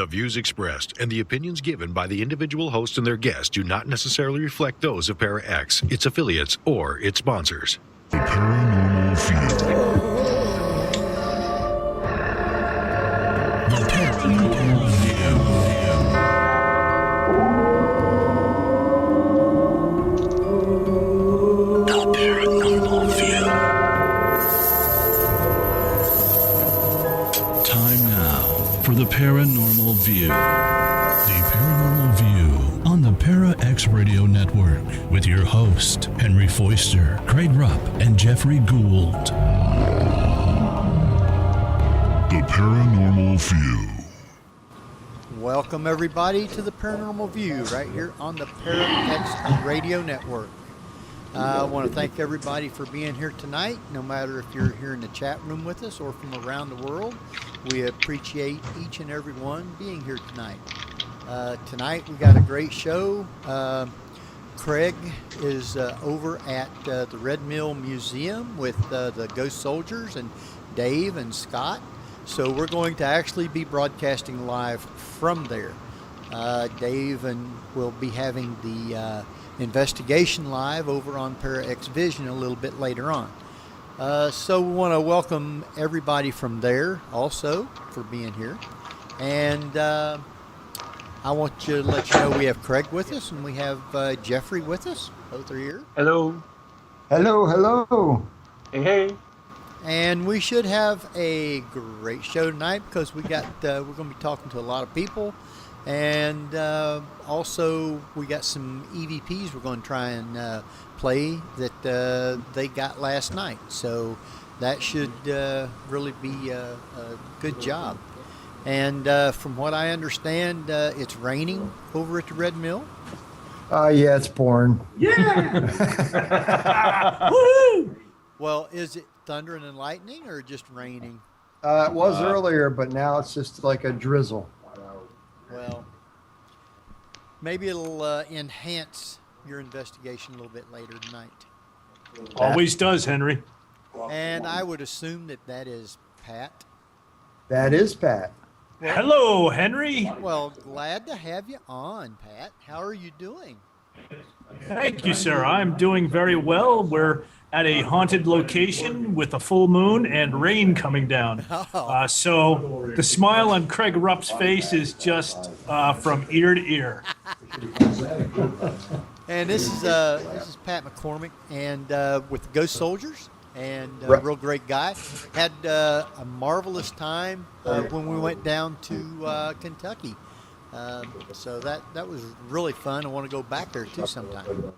The views expressed and the opinions given by the individual host and their guests do not necessarily reflect those of Para X, its affiliates, or its sponsors. The Paranormal View. The Paranormal View. The Paranormal View. Time now for the Paranormal View. The Paranormal View on the Para X Radio Network with your host, Henry Foister, Craig Rupp, and Jeffrey Gould. The Paranormal View. Welcome everybody to the Paranormal View right here on the Para X Radio Network. I want to thank everybody for being here tonight, no matter if you're here in the chat room with us or from around the world. We appreciate each and every one being here tonight. Tonight we got a great show. Craig is over at the Red Mill Museum with the GhostSoldiers and Dave and Scott. So we're going to actually be broadcasting live from there. Dave and will be having the investigation live over on Para X Vision a little bit later on. So we want to welcome everybody from there also for being here. And I want to let you know we have Craig with us and we have Jeffrey with us. Both are here. Hello. Hello, hello. Hey, hey. And we should have a great show tonight because we got we're going to be talking to a lot of people. And also we got some EVPs we're going to try and play that they got last night. So that should really be a good job. And from what I understand, it's raining over at the Red Mill. Yeah, it's pouring. Yeah. Woo! Well, is it thundering and lightning or just raining? It was earlier, but now it's just like a drizzle. Well, maybe it'll enhance your investigation a little bit later tonight. Always does, Henry. And I would assume that that is Pat. That is Pat. Well, Hello, Henry. well, glad to have you on, Pat. How are you doing? Thank you, sir. I'm doing very well. We're at a haunted location with a full moon and rain coming down. So the smile on Craig Rupp's face is just from ear to ear. And this is Pat McCormick and with the GhostSoldiers. And a real great guy. Had a marvelous time when we went down to Kentucky. So that was really fun. I want to go back there too sometime.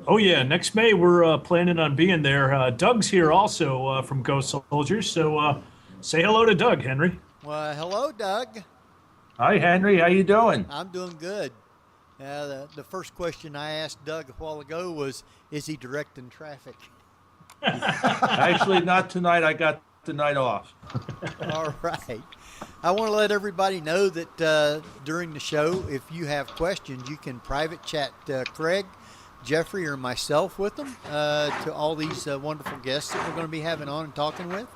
Oh, yeah. Next May, we're planning on being there. Doug's here also from GhostSoldiers. So say hello to Doug, Henry. Well, hello, Doug. Hi, Henry. How you doing? I'm doing good. The first question I asked Doug a while ago was, is he directing traffic? Actually, not tonight. I got the night off. All right. I want to let everybody know that during the show, if you have questions, you can private chat Craig, Jeffrey, or myself with them to all these wonderful guests that we're going to be having on and talking with.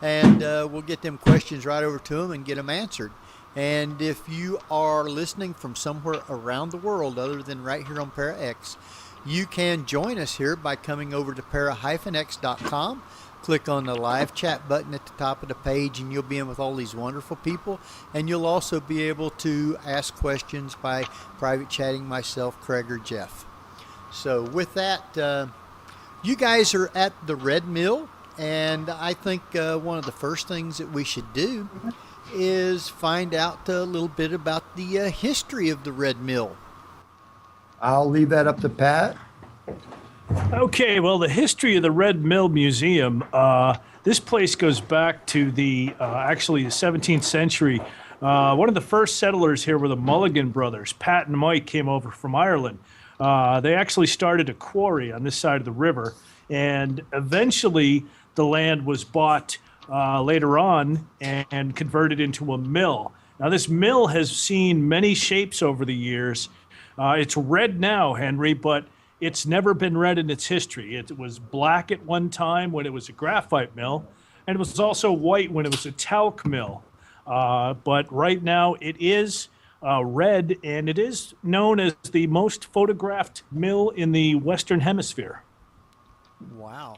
And we'll get them questions right over to them and get them answered. And if you are listening from somewhere around the world other than right here on Para X, you can join us here by coming over to para-x.com. Click on the live chat button at the top of the page, and you'll be in with all these wonderful people. And you'll also be able to ask questions by private chatting myself, Craig, or Jeff. So with that, you guys are at the Red Mill, and I think one of the first things that we should do is find out a little bit about the history of the Red Mill. I'll leave that up to Pat. Okay, well, the history of the Red Mill Museum, this place goes back to the 17th century. One of the first settlers here were the Mulligan brothers. Pat and Mike came over from Ireland. They actually started a quarry on this side of the river, and eventually the land was bought later on and converted into a mill. Now, this mill has seen many shapes over the years. It's red now, Henry, but it's never been red in its history. It was black at one time when it was a graphite mill, and it was also white when it was a talc mill. But right now it is red, and it is known as the most photographed mill in the Western Hemisphere. Wow.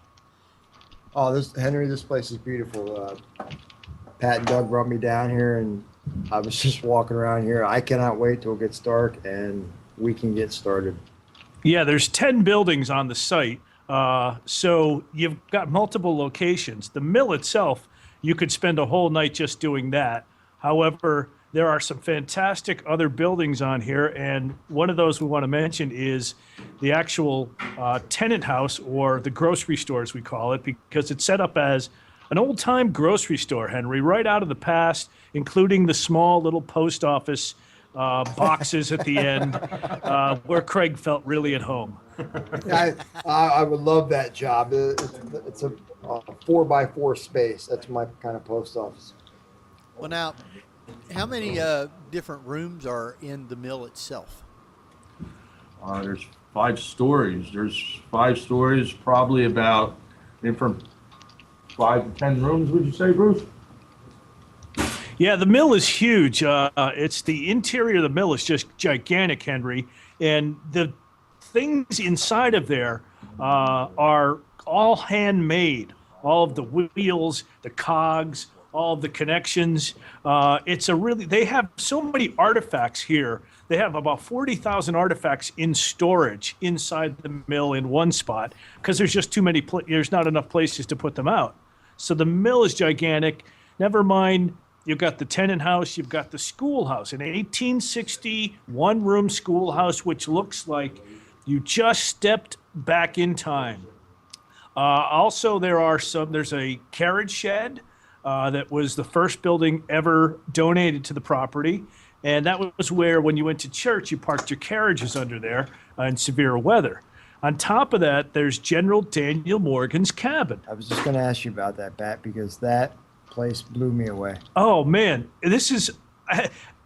Oh, this place is beautiful. Pat and Doug brought me down here, and I was just walking around here. I cannot wait till it gets dark and we can get started. Yeah, there's 10 buildings on the site. So you've got multiple locations. The mill itself, you could spend a whole night just doing that. However, there are some fantastic other buildings on here, and one of those we want to mention is the actual tenant house, or the grocery store as we call it, because it's set up as an old-time grocery store, Henry, right out of the past, including the small little post office boxes at the end, where Craig felt really at home. I would love that job. It's a 4x4 space. That's my kind of post office. Well, now, how many different rooms are in the mill itself? There's 5 stories. There's 5 stories, probably about from 5 to 10 rooms, would you say, Bruce? Yeah, the mill is huge. It's the interior of the mill is just gigantic, Henry. And the things inside of there are all handmade. All of the wheels, the cogs, all of the connections. They have so many artifacts here. They have about 40,000 artifacts in storage inside the mill in one spot, because there's just too many, there's not enough places to put them out. So the mill is gigantic. Never mind, you've got the tenant house, you've got the schoolhouse, an 1860 one-room schoolhouse, which looks like you just stepped back in time. Also, there's a carriage shed that was the first building ever donated to the property. And that was where, when you went to church, you parked your carriages under there in severe weather. On top of that, there's General Daniel Morgan's cabin. I was just going to ask you about that, Pat, because that place blew me away. Oh, man. This is,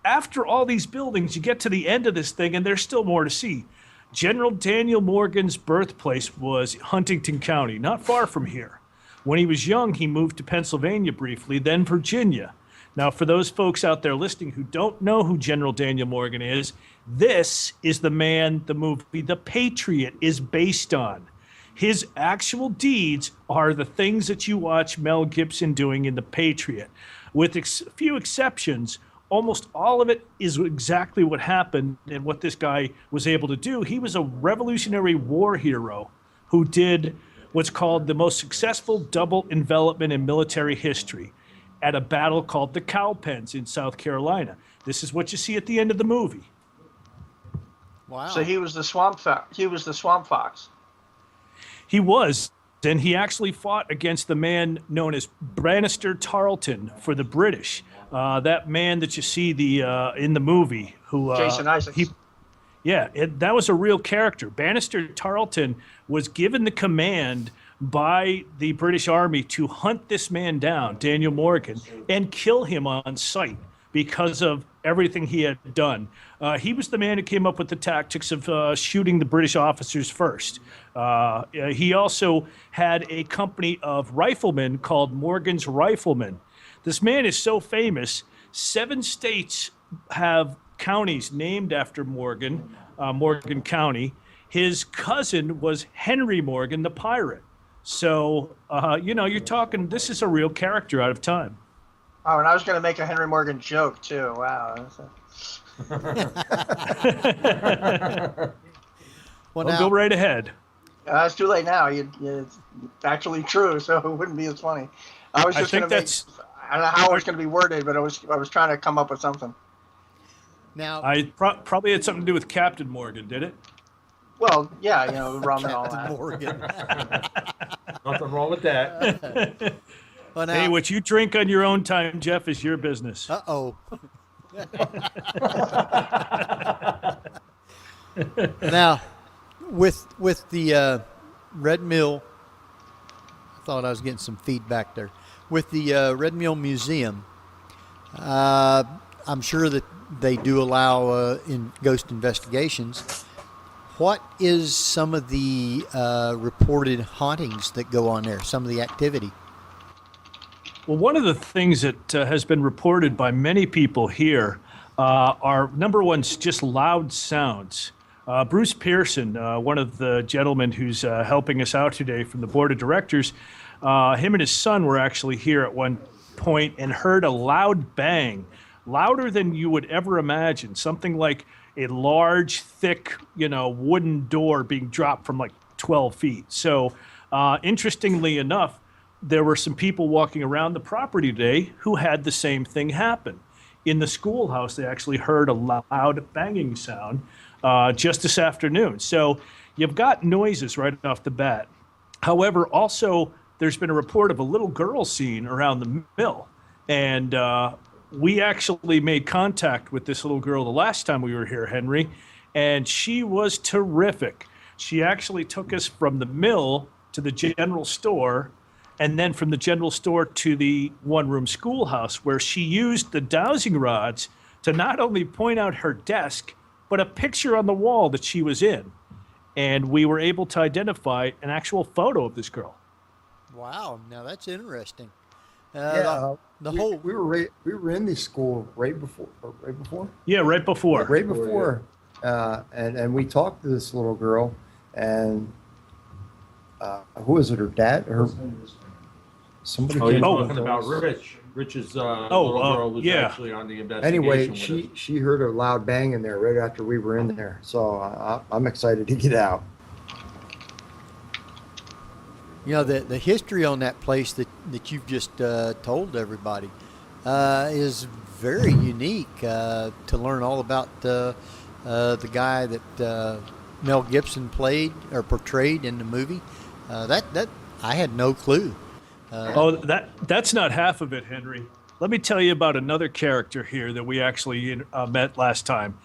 after all these buildings, you get to the end of this thing, and there's still more to see. General Daniel Morgan's birthplace was Huntington County, not far from here. When he was young, he moved to Pennsylvania briefly, then Virginia. Now, for those folks out there listening who don't know who General Daniel Morgan is, this is the man the movie The Patriot is based on. His actual deeds are the things that you watch Mel Gibson doing in The Patriot. With a few exceptions, almost all of it is exactly what happened and what this guy was able to do. He was a Revolutionary War hero who did what's called the most successful double envelopment in military history at a battle called the Cowpens in South Carolina. This is what you see at the end of the movie. Wow. So he was the swamp fox. He was the swamp fox. He was, and he actually fought against the man known as Bannister Tarleton for the British. That man that you see in the movie, who Jason Isaacs. That was a real character. Bannister Tarleton was given the command by the British Army to hunt this man down, Daniel Morgan, and kill him on sight because of everything he had done. He was the man who came up with the tactics of shooting the British officers first. He also had a company of riflemen called Morgan's Riflemen. This man is so famous, 7 states have counties named after Morgan, Morgan County. His cousin was Henry Morgan, the pirate. So, you're talking, this is a real character out of time. Oh, and I was going to make a Henry Morgan joke, too. Wow. Well, Go right ahead. It's too late now. It's actually true, so it wouldn't be as funny. I was just going to I don't know how it was going to be worded, but I was trying to come up with something. Now, I probably had something to do with Captain Morgan, did it? Well, yeah, rum and all Captain that. Morgan. Nothing wrong with that. Well, now, Hey, what you drink on your own time, Jeff, is your business. Uh-oh. Now, with the Red Mill, I thought I was getting some feedback there. With the Red Mill Museum, I'm sure that they do allow in ghost investigations. What is some of the reported hauntings that go on there? Some of the activity? Well, one of the things that has been reported by many people here are, number one, just loud sounds. Bruce Pearson, one of the gentlemen who's helping us out today from the board of directors, him and his son were actually here at one point and heard a loud bang, louder than you would ever imagine, something like a large, thick, wooden door being dropped from like 12 feet. So interestingly enough, there were some people walking around the property today who had the same thing happen. In the schoolhouse, they actually heard a loud banging sound just this afternoon. So you've got noises right off the bat. However, also, there's been a report of a little girl seen around the mill. And we actually made contact with this little girl the last time we were here, Henry, and she was terrific. She actually took us from the mill to the general store, and then from the general store to the one-room schoolhouse, where she used the dowsing rods to not only point out her desk, but a picture on the wall that she was in. And we were able to identify an actual photo of this girl. Wow, now that's interesting. We were in the school right before. Yeah, right before. Right before, and we talked to this little girl, and who was it? Her dad? Somebody. Oh, you're talking about Rich. Rich's little girl was actually on the investigation. Anyway, she heard a loud bang in there right after we were in there, so I'm excited to get out. The history on that place that you've just told everybody is very unique to learn all about the guy that Mel Gibson played or portrayed in the movie. That I had no clue. That's not half of it, Henry. Let me tell you about another character here that we actually met last time.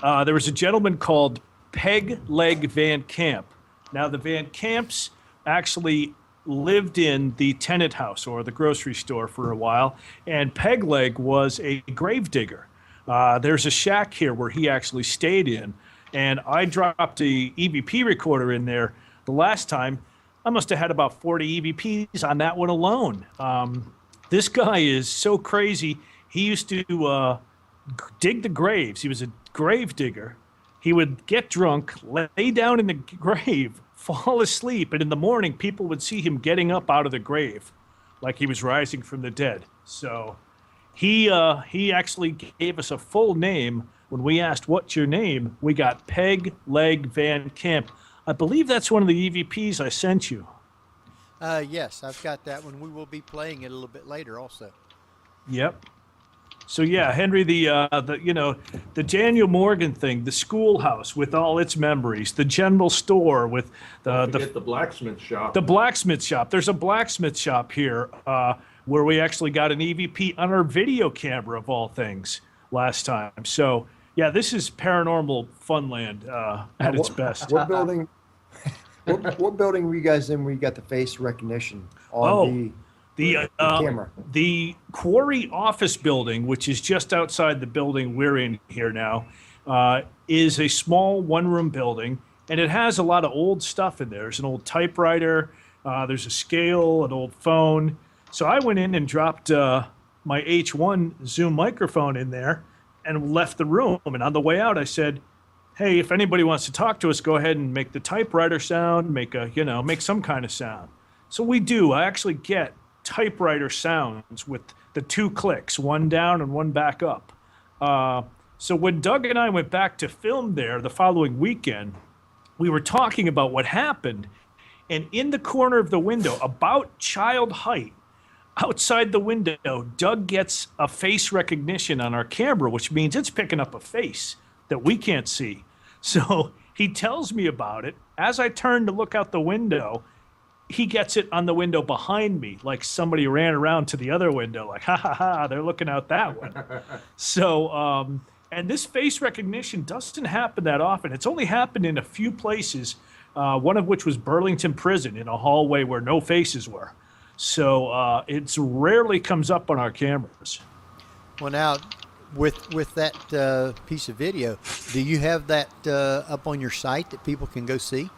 There was a gentleman called Peg Leg Van Camp. Now, the Van Camps actually lived in the tenant house or the grocery store for a while, and Peg Leg was a grave digger. There's a shack here where he actually stayed in, and I dropped a EVP recorder in there the last time. I must have had about 40 EVPs on that one alone. This guy is so crazy. He used to dig the graves. He was a grave digger. He would get drunk, lay down in the grave, fall asleep, and in the morning, people would see him getting up out of the grave like he was rising from the dead. So he actually gave us a full name. When we asked, "What's your name?" we got Peg Leg Van Camp. I believe that's one of the EVPs I sent you. Yes, I've got that one. We will be playing it a little bit later also. Yep. So yeah, Henry, the Daniel Morgan thing, the schoolhouse with all its memories, the general store with the blacksmith shop. The blacksmith shop. There's a blacksmith shop here where we actually got an EVP on our video camera of all things last time. So yeah, this is paranormal funland at its best. What building? What building were you guys in? Where you got the face recognition on the camera? The quarry office building, which is just outside the building we're in here now, is a small one-room building, and it has a lot of old stuff in there. There's an old typewriter, there's a scale, an old phone. So I went in and dropped my H1 Zoom microphone in there and left the room. And on the way out, I said, "Hey, if anybody wants to talk to us, go ahead and make the typewriter sound, make some kind of sound." So we do. I actually get typewriter sounds with the 2 clicks, one down and one back up. So when Doug and I went back to film there the following weekend, we were talking about what happened. And in the corner of the window, about child height, outside the window, Doug gets a face recognition on our camera, which means it's picking up a face that we can't see. So he tells me about it. As I turn to look out the window, he gets it on the window behind me, like somebody ran around to the other window, like, ha, ha, ha, they're looking out that one. So, and this face recognition doesn't happen that often. It's only happened in a few places, one of which was Burlington Prison in a hallway where no faces were. So it rarely comes up on our cameras. Well, now, with that piece of video, do you have that up on your site that people can go see?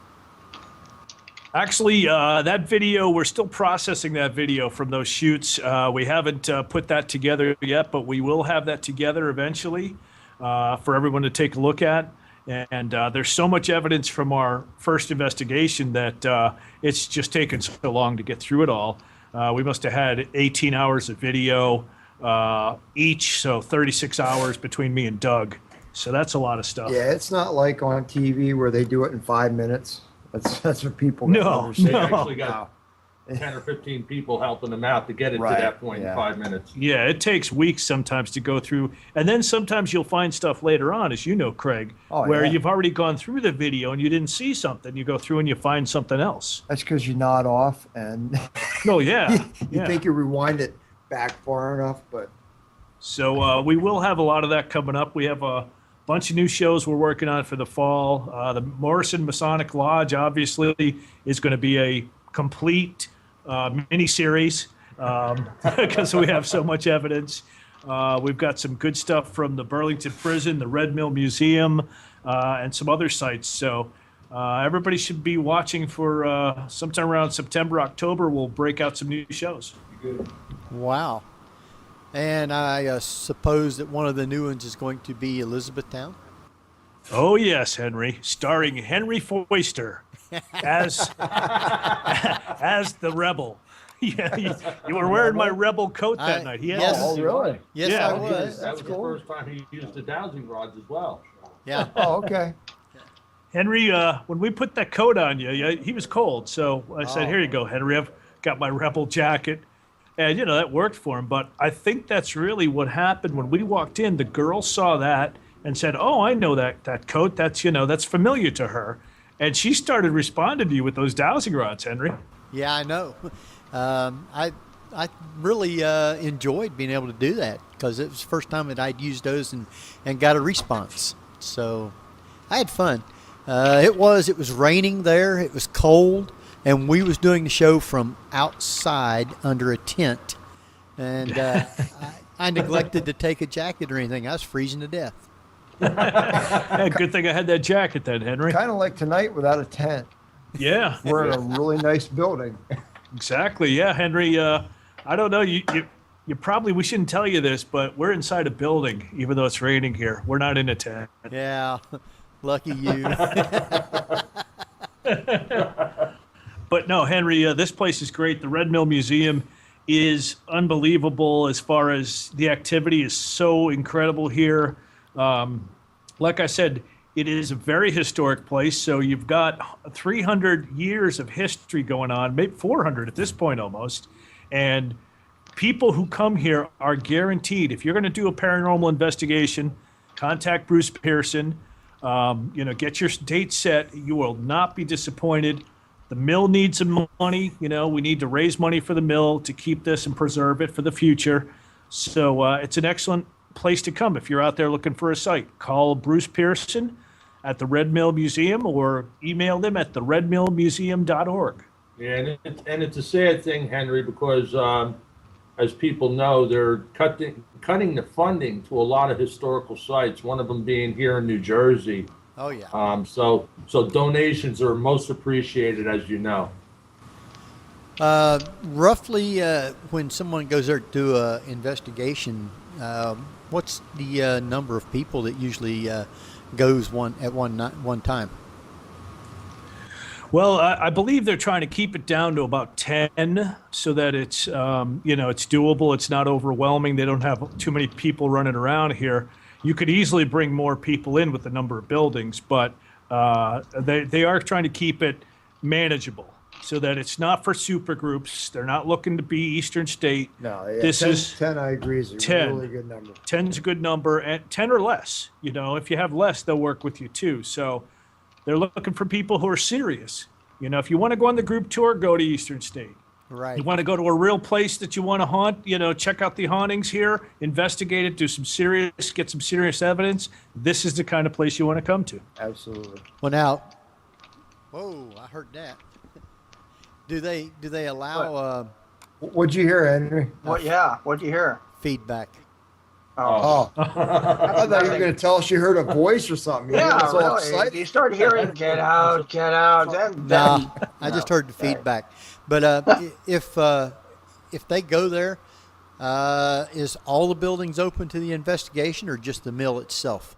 Actually, that video, we're still processing that video from those shoots. We haven't put that together yet, but we will have that together eventually for everyone to take a look at. And there's so much evidence from our first investigation that it's just taken so long to get through it all. We must have had 18 hours of video each, so 36 hours between me and Doug. So that's a lot of stuff. Yeah, it's not like on TV where they do it in 5 minutes. That's what people No, They no. actually got 10 or 15 people helping them out to get it Right, to that point yeah. in 5 minutes. Yeah, it takes weeks sometimes to go through. And then sometimes you'll find stuff later on, as you know, Craig, where you've already gone through the video and you didn't see something. You go through and you find something else. That's because you nod off and Oh, yeah. you think you rewind it back far enough, but So we will have a lot of that coming up. We have a bunch of new shows we're working on for the fall. The Morrison Masonic Lodge, obviously, is going to be a complete mini-series because we have so much evidence. We've got some good stuff from the Burlington Prison, the Red Mill Museum, and some other sites. So everybody should be watching for sometime around September, October. We'll break out some new shows. Wow. And I suppose that one of the new ones is going to be Elizabethtown. Oh yes, Henry, starring Henry Foister as as the rebel. Yeah, you were wearing my rebel coat that night. Yes. oh, really? Yes, Yeah. I was. That was the first time he used the dowsing rods as well. Yeah. Oh, okay. Henry, when we put that coat on you, he was cold. So I said, "Here you go, Henry. I've got my rebel jacket." And, that worked for him. But I think that's really what happened when we walked in. The girl saw that and said, "Oh, I know that coat. That's familiar to her." And she started responding to you with those dowsing rods, Henry. Yeah, I know. I really enjoyed being able to do that because it was the first time that I'd used those and got a response. So I had fun. It was raining there. It was cold. And we was doing the show from outside under a tent. And I neglected to take a jacket or anything. I was freezing to death. Yeah, good thing I had that jacket then, Henry. Kind of like tonight without a tent. Yeah. We're in a really nice building. Exactly. Yeah, Henry. I don't know. You probably, we shouldn't tell you this, but we're inside a building, even though it's raining here. We're not in a tent. Yeah, lucky you. But no, Henry, this place is great. The Red Mill Museum is unbelievable as far as the activity is so incredible here. Like I said, it is a very historic place. So you've got 300 years of history going on, maybe 400 at this point almost. And people who come here are guaranteed, if you're going to do a paranormal investigation, contact Bruce Pearson, get your date set. You will not be disappointed. The mill needs some money. We need to raise money for the mill to keep this and preserve it for the future. So it's an excellent place to come if you're out there looking for a site. Call Bruce Pearson at the Red Mill Museum or email them at theredmillmuseum.org. Yeah, and it's a sad thing, Henry, because as people know, they're cutting the funding to a lot of historical sites, one of them being here in New Jersey. Oh, yeah. So donations are most appreciated, as you know. Roughly, when someone goes there to do an investigation, what's the number of people that usually goes at one time? Well, I believe they're trying to keep it down to about 10 so that it's, it's doable. It's not overwhelming. They don't have too many people running around here. You could easily bring more people in with the number of buildings, but they are trying to keep it manageable so that it's not for super groups. They're not looking to be Eastern State. No, yeah, this 10, is 10. I agree, is a 10. really good number. 10's a good number, and 10 or less. If you have less, they'll work with you too. So they're looking for people who are serious. If you want to go on the group tour, go to Eastern State. Right. You want to go to a real place that you want to haunt, check out the hauntings here, investigate it, get some serious evidence. This is the kind of place you want to come to. Absolutely. Well, now, whoa! I heard that. Do they allow What'd you hear, Henry? What? Yeah. What'd you hear? feedback? Oh. I thought you were going to tell us you heard a voice or something. Yeah, So really. excited. You start hearing, get out, then. No, I just heard the feedback. But if they go there, is all the buildings open to the investigation or just the mill itself?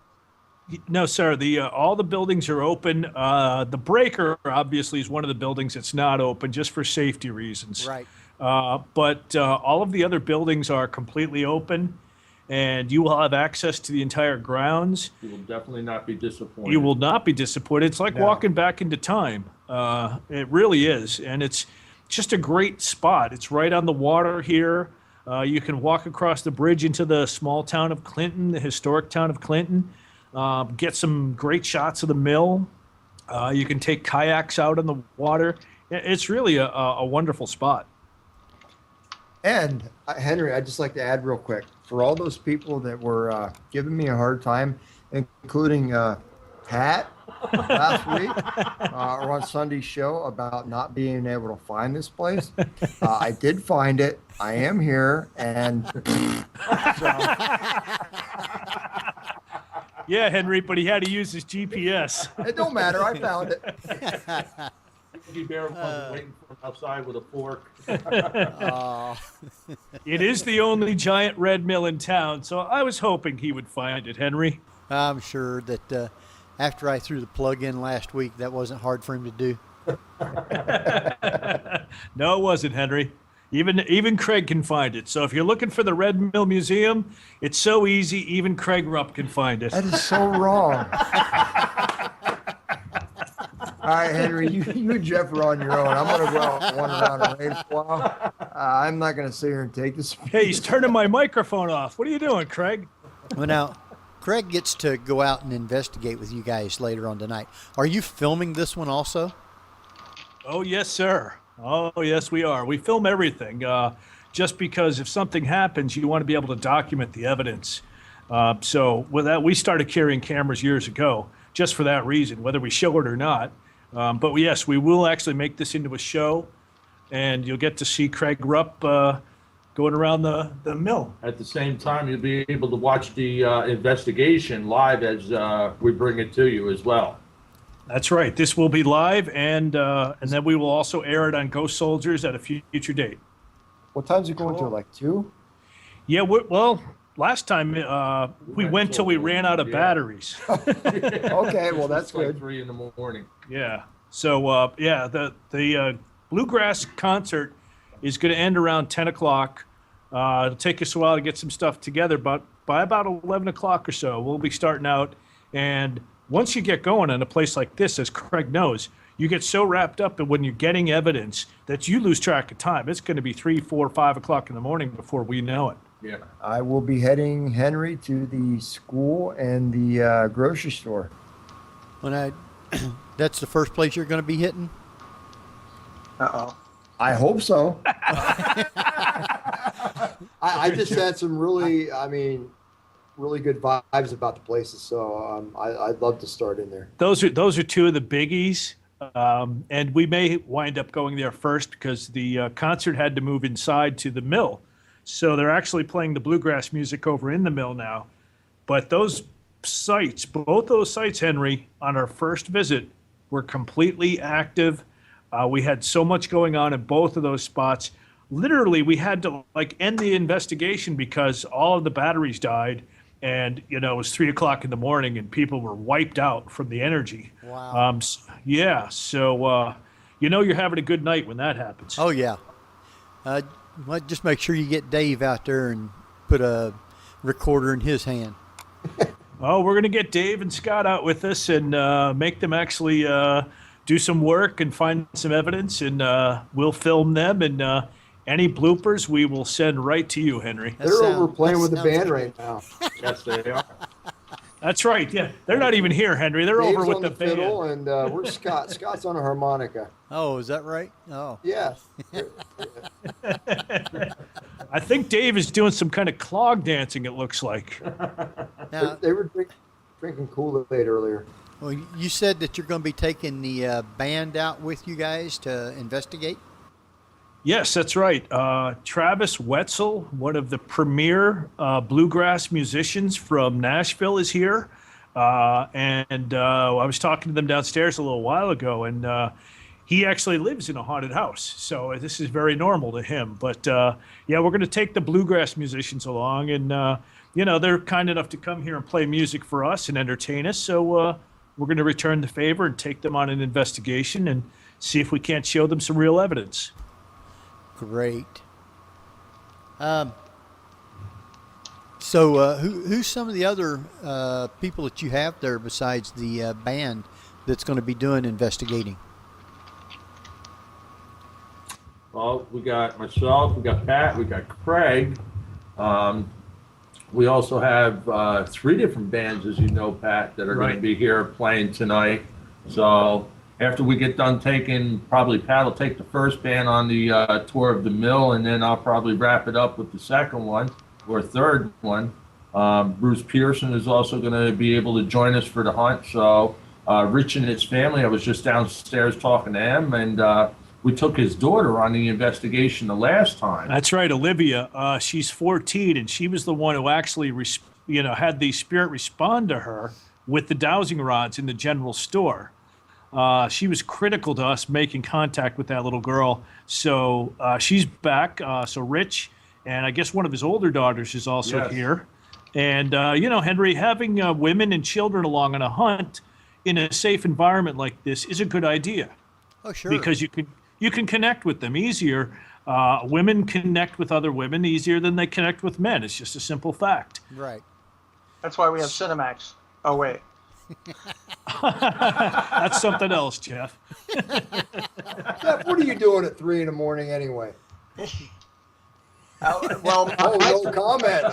No, sir. All the buildings are open. The breaker obviously is one of the buildings that's not open just for safety reasons. Right. But all of the other buildings are completely open, and you will have access to the entire grounds. You will definitely not be disappointed. You will not be disappointed. It's like walking back into time. It really is, and it's just a great spot. It's right on the water here. You can walk across the bridge into the small town of Clinton, the historic town of Clinton. Get some great shots of the mill. You can take kayaks out on the water. It's really a wonderful spot. And Henry, I'd just like to add real quick, for all those people that were giving me a hard time, including Pat last week or on Sunday's show about not being able to find this place, I did find it. I am here, and Yeah, Henry, but he had to use his GPS. It don't matter. I found it. Yogi Bear was waiting for him outside with a fork. It is the only giant red mill in town, so I was hoping he would find it, Henry. I'm sure that after I threw the plug in last week, that wasn't hard for him to do. No, it wasn't, Henry. Even Craig can find it. So if you're looking for the Red Mill Museum, it's so easy, even Craig Rupp can find it. That is so wrong. All right, Henry, you and Jeff are on your own. I'm going to go out and wander around and raid for a while. I'm not going to sit here and take this. Hey, he's turning my microphone off. What are you doing, Craig? Well, now, Craig gets to go out and investigate with you guys later on tonight. Are you filming this one also? Oh, yes, sir. Oh, yes, we are. We film everything just because if something happens, you want to be able to document the evidence. So with that, we started carrying cameras years ago just for that reason, whether we show it or not. But yes, we will actually make this into a show, and you'll get to see Craig Rupp going around the mill. At the same time, you'll be able to watch the investigation live as we bring it to you as well. That's right. This will be live, and then we will also air it on GhostSoldiers at a future date. What time's it going to? Like 2? Yeah, well, last time we went till we ran out of batteries. Okay, well, that's It's like good. 3 in the morning. Yeah. So, the Bluegrass concert is going to end around 10 o'clock. It'll take us a while to get some stuff together, but by about 11 o'clock or so, we'll be starting out. And once you get going in a place like this, as Craig knows, you get so wrapped up in when you're getting evidence that you lose track of time. It's going to be 3, 4, 5 o'clock in the morning before we know it. Yeah. I will be heading, Henry, to the school and the grocery store. That's the first place you're going to be hitting? Uh-oh. I hope so. I just had some really good vibes about the places, so I'd love to start in there. Those are two of the biggies, and we may wind up going there first because the concert had to move inside to the mill. So they're actually playing the bluegrass music over in the mill now. But both those sites, Henry, on our first visit were completely active. We had so much going on in both of those spots. Literally, we had to end the investigation because all of the batteries died. And, it was 3 o'clock in the morning and people were wiped out from the energy. Wow. Yeah. So, you're having a good night when that happens. Oh, yeah. Just make sure you get Dave out there and put a recorder in his hand. Oh, we're going to get Dave and Scott out with us and make them actually do some work and find some evidence. And we'll film them. And any bloopers we will send right to you, Henry. They're over playing with the band right now. Yes, they are. That's right. Yeah, they're not even here, Henry. They're Dave's over with on the fiddle, band. and where's Scott? Scott's on a harmonica. Oh, is that right? Oh. Yeah. I think Dave is doing some kind of clog dancing, it looks like. Now, They were drinking Kool-Aid earlier. well, you said that you're going to be taking the band out with you guys to investigate? Yes, that's right. Travis Wetzel, one of the premier bluegrass musicians from Nashville, is here. I was talking to them downstairs a little while ago, and he actually lives in a haunted house. So this is very normal to him. But yeah, we're going to take the bluegrass musicians along, and they're kind enough to come here and play music for us and entertain us. So we're going to return the favor and take them on an investigation and see if we can't show them some real evidence. Great. So who's some of the other people that you have there besides the band that's going to be doing investigating? Well, we got myself, we got Pat, we got Craig. We also have 3 different bands, as you know, Pat, that are going to be here playing tonight. So after we get done probably Pat will take the first band on the tour of the mill, and then I'll probably wrap it up with the second one or third one. Bruce Pearson is also going to be able to join us for the hunt. So Rich and his family, I was just downstairs talking to him, and we took his daughter on the investigation the last time. That's right, Olivia. She's 14, and she was the one who actually, had the spirit respond to her with the dowsing rods in the general store. She was critical to us making contact with that little girl. So she's back. So Rich, and I guess one of his older daughters is also here. And, Henry, having women and children along on a hunt in a safe environment like this is a good idea. Oh, sure. Because you can connect with them easier. Women connect with other women easier than they connect with men. It's just a simple fact. Right. That's why we have Cinemax. Oh, wait. That's something else, Jeff. Jeff, what are you doing at 3 a.m. anyway? Well, no comment.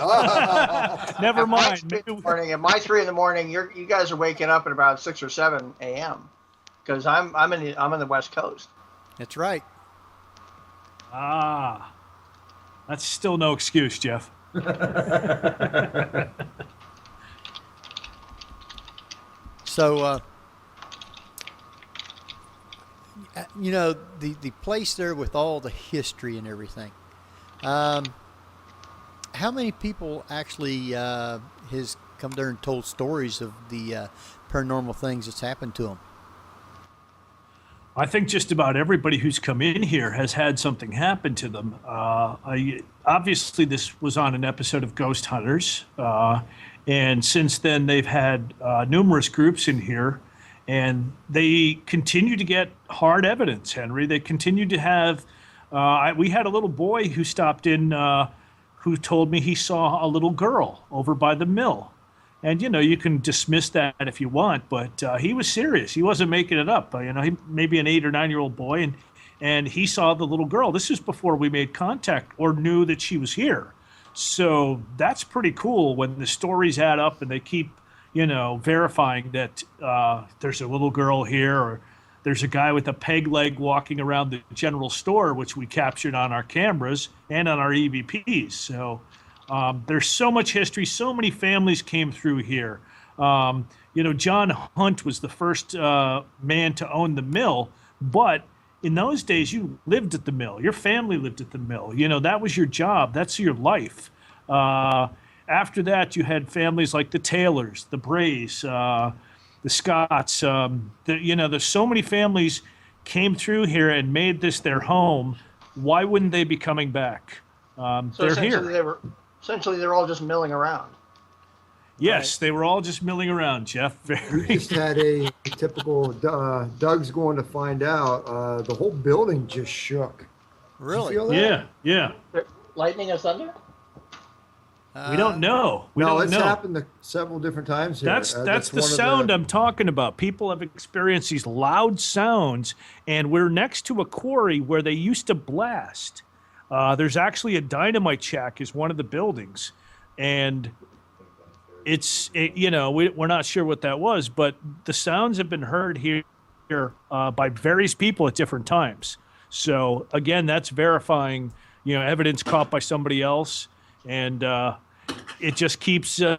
Never mind. At my 3 a.m, you guys are waking up at about 6 or 7 a.m. because I'm in the West Coast. That's right. That's still no excuse, Jeff. So, the place there with all the history and everything, how many people actually has come there and told stories of the paranormal things that's happened to them? I think just about everybody who's come in here has had something happen to them. Obviously, this was on an episode of Ghost Hunters. And since then, they've had numerous groups in here, and they continue to get hard evidence, Henry. They continue to have, we had a little boy who stopped in who told me he saw a little girl over by the mill. And, you can dismiss that if you want, but he was serious. He wasn't making it up. He maybe an 8 or 9-year-old boy, and he saw the little girl. This is before we made contact or knew that she was here. So that's pretty cool when the stories add up and they keep, verifying that there's a little girl here, or there's a guy with a peg leg walking around the general store, which we captured on our cameras and on our EVPs. So there's so much history. So many families came through here. John Hunt was the first man to own the mill, but in those days, you lived at the mill. Your family lived at the mill. That was your job. That's your life. After that, you had families like the Taylors, the Brays, the Scotts. There's so many families came through here and made this their home. Why wouldn't they be coming back? They're here. Essentially, they're all just milling around. Yes, they were all just milling around, Jeff. We just had a typical Doug's going to find out. The whole building just shook. Really? Did you feel that? Yeah. Lightning or thunder? We don't know. It's happened several different times here. That's the sound I'm talking about. People have experienced these loud sounds, and we're next to a quarry where they used to blast. There's actually a dynamite shack is one of the buildings, and we're not sure what that was, but the sounds have been heard here by various people at different times. So again, that's verifying, evidence caught by somebody else, and it just keeps you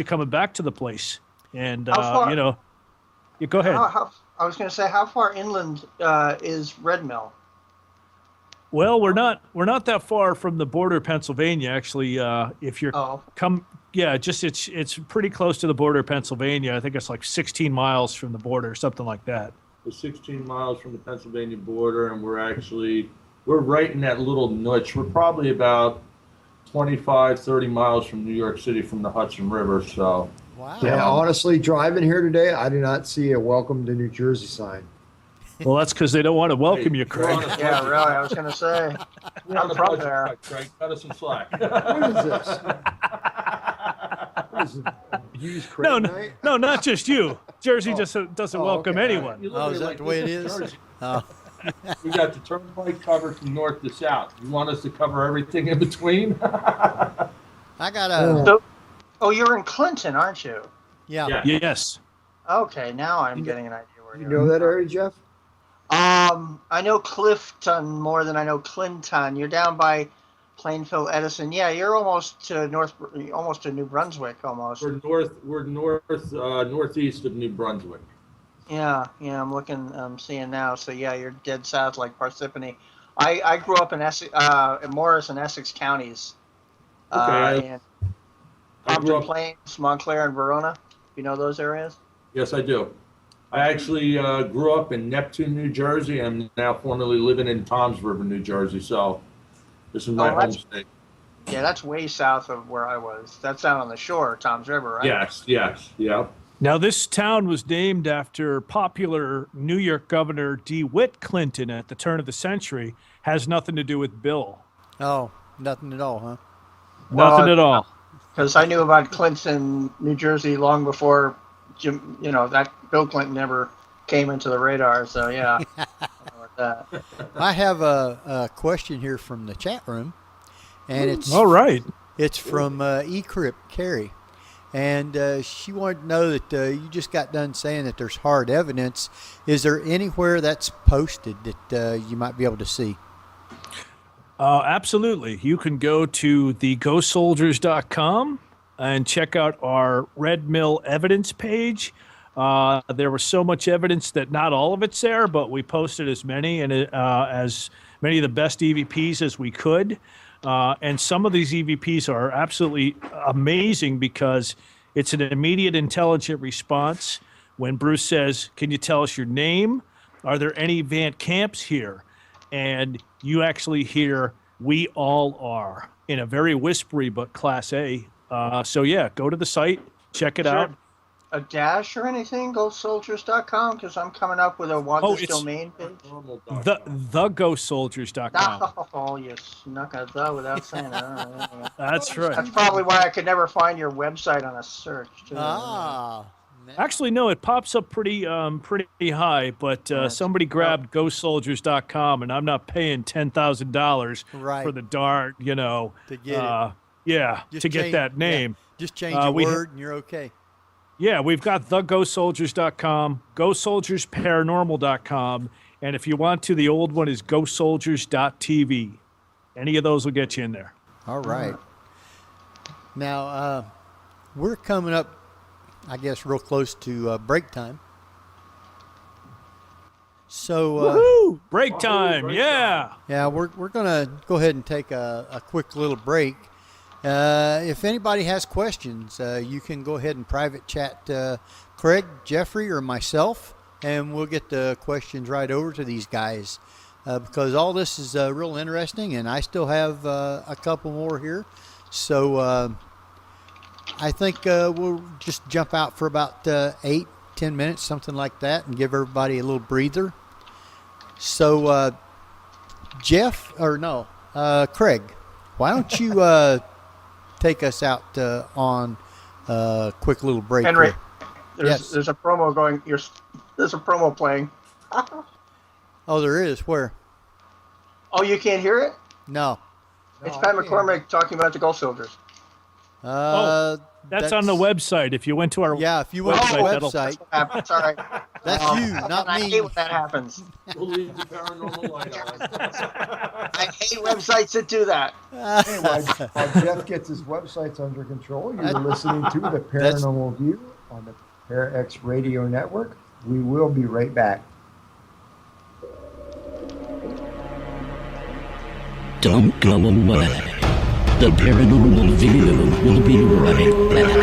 coming back to the place. And go ahead. I was going to say, how far inland is Red Mill? Well, we're not that far from the border of Pennsylvania, actually. If you're it's pretty close to the border of Pennsylvania. I think it's like 16 miles from the border, something like that. We're 16 miles from the Pennsylvania border, and we're right in that little niche. We're probably about 25, 30 miles from New York City from the Hudson River. So, wow. Yeah, honestly, driving here today, I do not see a welcome to New Jersey sign. Well, that's because they don't want to welcome you, Craig. Yeah, really. I was going to say. I'm from there. Craig, cut us some slack. What is this? What is it? Abused Craig night? No, not just you. Jersey just doesn't welcome anyone. Oh, is that the way it is? Oh. We got the turnpike covered from north to south. You want us to cover everything in between? I got a... Oh, you're in Clinton, aren't you? Yeah. Yes. Okay, now I'm getting an idea where You know that area, Jeff? I know Clifton more than I know Clinton. You're down by Plainfield, Edison. Yeah, you're almost to New Brunswick, almost. We're northeast of New Brunswick. Yeah, I'm seeing now. So yeah, you're dead south, like Parsippany. I grew up in Morris and Essex counties. Okay. Compton Plains, Montclair, and Verona. You know those areas? Yes, I do. I actually grew up in Neptune, New Jersey. I'm now formerly living in Toms River, New Jersey. So this is my home state. Yeah, that's way south of where I was. That's out on the shore, Toms River, right? Yes, yeah. Now, this town was named after popular New York Governor DeWitt Clinton at the turn of the century. Has nothing to do with Bill. Oh, nothing at all, huh? Nothing at all. Because I knew about Clinton, New Jersey, long before that Bill Clinton never came into the radar. So yeah, I know about that. I have a question here from the chat room, and it's all right. It's from eCrypt Carrie, and she wanted to know that you just got done saying that there's hard evidence. Is there anywhere that's posted that you might be able to see? Absolutely. You can go to the GhostSoldiers.com and check out our Red Mill evidence page. There was so much evidence that not all of it's there, but we posted as many and as many of the best EVPs as we could. And some of these EVPs are absolutely amazing because it's an immediate intelligent response. When Bruce says, "Can you tell us your name? Are there any Van Camps here?" And you actually hear, "We all are," in a very whispery but class A. So yeah, go to the site, check it out. A dash or anything? GhostSoldiers.com? Because I'm coming up with a this domain page. The GhostSoldiers.com. Oh, you snuck a the without saying it. That's right. That's probably why I could never find your website on a search. Too. Actually, no, it pops up pretty high, but somebody grabbed GhostSoldiers.com, and I'm not paying $10,000 for the dart, to get it. To get that name. Yeah. Just change a word and you're okay. Yeah, we've got the GhostSoldiers.com, GhostSoldiersParanormal.com, and if you want to, the old one is GhostSoldiers.tv. Any of those will get you in there. All right. Now, we're coming up, I guess, real close to break time. So, woohoo! Break time, yeah. Yeah, we're going to go ahead and take a quick little break. If anybody has questions, you can go ahead and private chat Craig, Jeffrey, or myself, and we'll get the questions right over to these guys because all this is real interesting, and I still have a couple more here. So I think we'll just jump out for about 8-10 minutes, something like that, and give everybody a little breather. So Craig, why don't you take us out on a quick little break? Henry, there's a promo going. There's a promo playing. Oh, there is? Where? Oh, you can't hear it? No. It's Pat McCormick talking about the Ghost Soldiers. That's on the website. If you went to our if you went to the website. That's all right. That's you, not me. I hate when that happens. We'll leave the paranormal light on. I hate websites that do that. Hey, while Jeff gets his websites under control, you're listening to the Paranormal View on the ParaX Radio Network. We will be right back. Don't go away. The Paranormal View will be right back.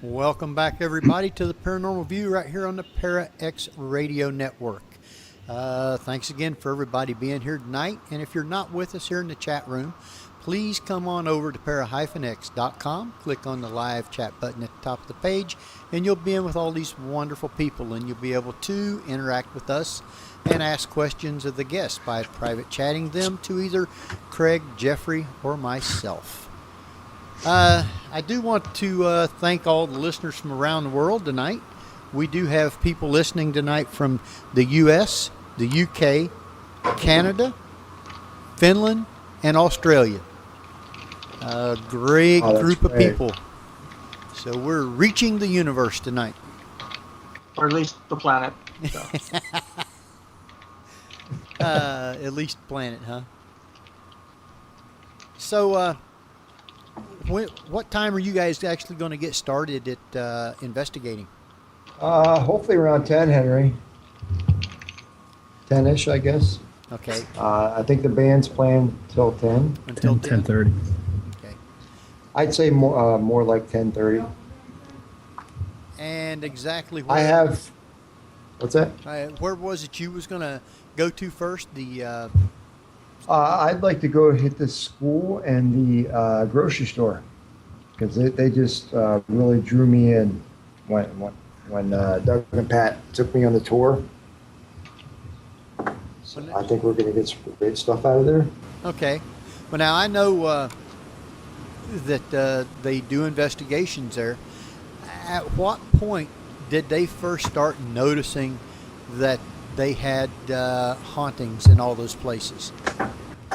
Welcome back, everybody, to the Paranormal View right here on the Para-X Radio Network. Thanks again for everybody being here tonight. And if you're not with us here in the chat room, please come on over to para-x.com, click on the live chat button at the top of the page, and you'll be in with all these wonderful people, and you'll be able to interact with us and ask questions of the guests by private chatting them to either Craig, Jeffrey, or myself. I do want to thank all the listeners from around the world tonight. We do have people listening tonight from the U.S., the U.K., Canada, Finland, and Australia. A great group of people. So we're reaching the universe tonight. Or at least the planet. So. At least planet, huh? So, what time are you guys actually going to get started at investigating? Hopefully around 10, Henry. 10-ish, I guess. Okay. I think the band's playing till 10. Until 10:30. Okay. I'd say more like 10:30. And exactly where... I have... What's that? Where was it you was going to go to first? The... I'd like to go hit the school and the grocery store, because they just really drew me in when Doug and Pat took me on the tour. So I think we're going to get some great stuff out of there. Okay. Well, now I know that they do investigations there. At what point did they first start noticing that they had hauntings in all those places?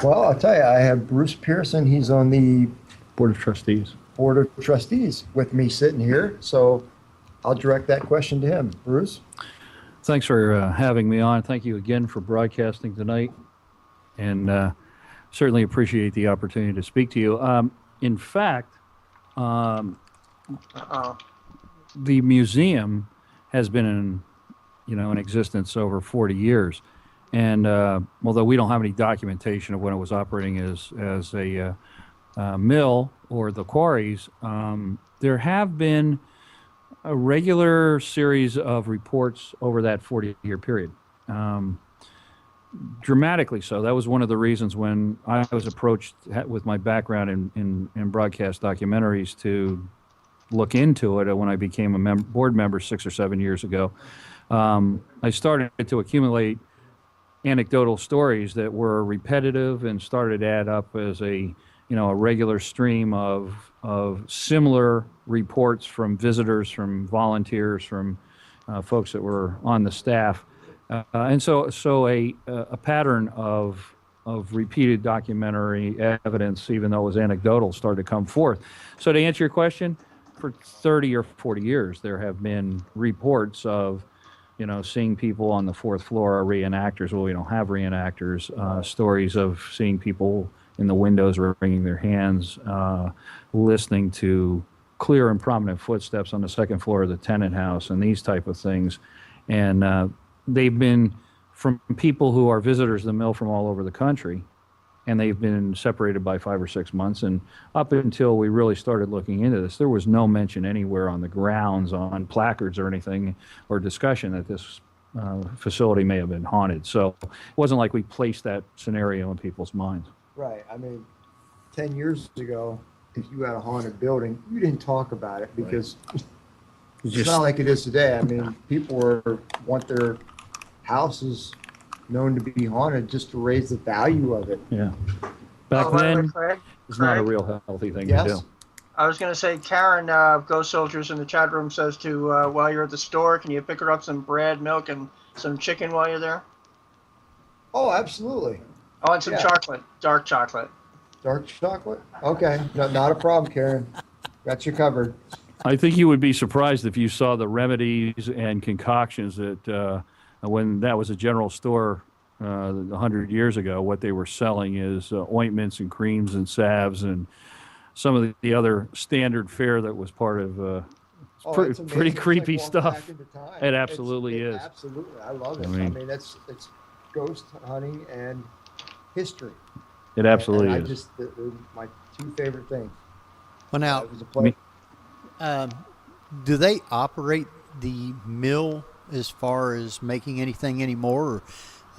Well, I'll tell you, I have Bruce Pearson. He's on the Board of Trustees. Board of Trustees with me sitting here. So I'll direct that question to him. Bruce? Thanks for having me on. Thank you again for broadcasting tonight. And certainly appreciate the opportunity to speak to you. In fact, the museum has been in existence over 40 years. And although we don't have any documentation of when it was operating as a mill or the quarries, there have been a regular series of reports over that 40-year period. Dramatically so. That was one of the reasons when I was approached with my background in broadcast documentaries to look into it when I became a board member 6 or 7 years ago. I started to accumulate anecdotal stories that were repetitive and started to add up as a regular stream of similar reports from visitors, from volunteers, from folks that were on the staff, and so a pattern of repeated documentary evidence, even though it was anecdotal, started to come forth. So to answer your question, for 30 or 40 years, there have been reports of seeing people on the fourth floor are reenactors. Well, we don't have reenactors. Stories of seeing people in the windows wringing their hands, listening to clear and prominent footsteps on the second floor of the tenant house, and these type of things. And they've been from people who are visitors to the mill from all over the country, and they've been separated by 5 or 6 months. And up until we really started looking into this, there was no mention anywhere on the grounds, on placards or anything, or discussion that this facility may have been haunted. So it wasn't like we placed that scenario in people's minds. Right. I mean, 10 years ago, if you had a haunted building, you didn't talk about it because it's not like it is today. I mean, people want their houses known to be haunted just to raise the value of it. Yeah. Back then, it's not a real healthy thing to do. I was going to say, Karen, GhostSoldiers in the chat room says while you're at the store, can you pick her up some bread, milk, and some chicken while you're there? Oh, absolutely. Oh, and some chocolate, dark chocolate. Dark chocolate? Okay. No, not a problem, Karen. Got you covered. I think you would be surprised if you saw the remedies and concoctions that when that was a general store 100 years ago, what they were selling is ointments and creams and salves and some of the other standard fare that was part of pretty creepy stuff. It absolutely is. Absolutely. I love it. I mean, it's ghost hunting and history. It absolutely and I is. they're my two favorite things. Well, now, It was a pleasure. do they operate the mill as far as making anything anymore,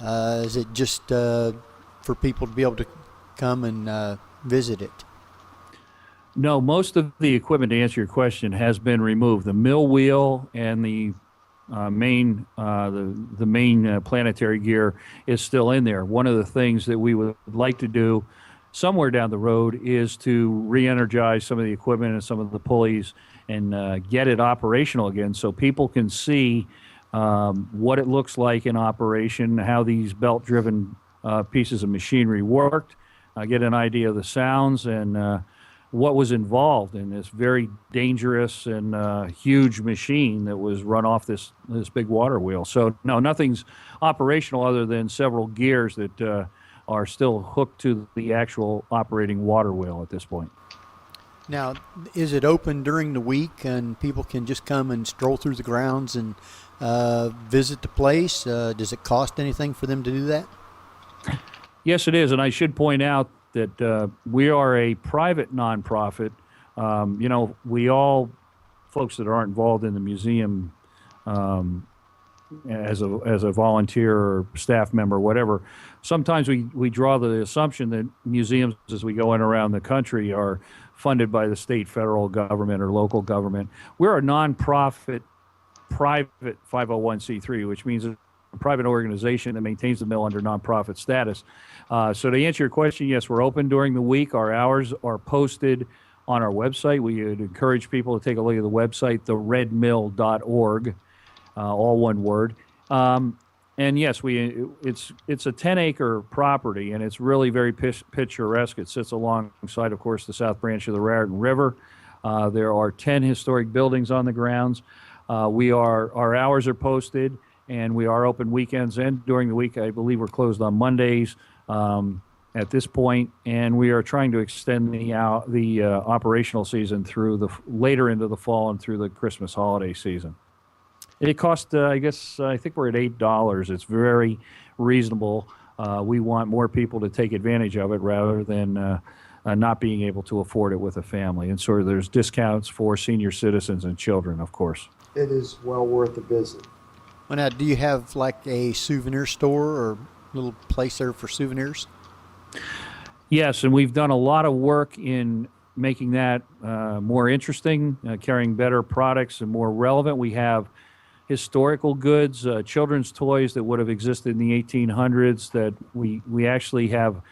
or is it just for people to be able to come and visit it? No, most of the equipment, to answer your question, has been removed. The mill wheel and the main planetary gear is still in there. One of the things that we would like to do somewhere down the road is to re-energize some of the equipment and some of the pulleys and get it operational again, so people can see what it looks like in operation, how these belt-driven pieces of machinery worked, get an idea of the sounds and what was involved in this very dangerous and huge machine that was run off this big water wheel. So no, nothing's operational other than several gears that are still hooked to the actual operating water wheel at this point. Now, is it open during the week and people can just come and stroll through the grounds and visit the place? Does it cost anything for them to do that? Yes, it is, and I should point out that we are a private nonprofit. We all folks that aren't involved in the museum as a volunteer or staff member, whatever. Sometimes we draw the assumption that museums, as we go in around the country, are funded by the state, federal government, or local government. We're a nonprofit, private 501c3, which means a private organization that maintains the mill under nonprofit status. So to answer your question, yes, we're open during the week. Our hours are posted on our website. We would encourage people to take a look at the website, theredmill.org, all one word. And yes, it's a 10-acre property, and it's really very picturesque. It sits alongside, of course, the south branch of the Raritan River. There are 10 historic buildings on the grounds. Our hours are posted, and we are open weekends and during the week. I believe we're closed on Mondays at this point, and we are trying to extend the operational season through later into the fall and through the Christmas holiday season. It costs, I think we're at $8. It's very reasonable. We want more people to take advantage of it rather than not being able to afford it with a family. And so there's discounts for senior citizens and children, of course. It is well worth a visit. Well, now, do you have like a souvenir store or little place there for souvenirs? Yes, and we've done a lot of work in making that more interesting, carrying better products and more relevant. We have historical goods, children's toys that would have existed in the 1800s that we actually have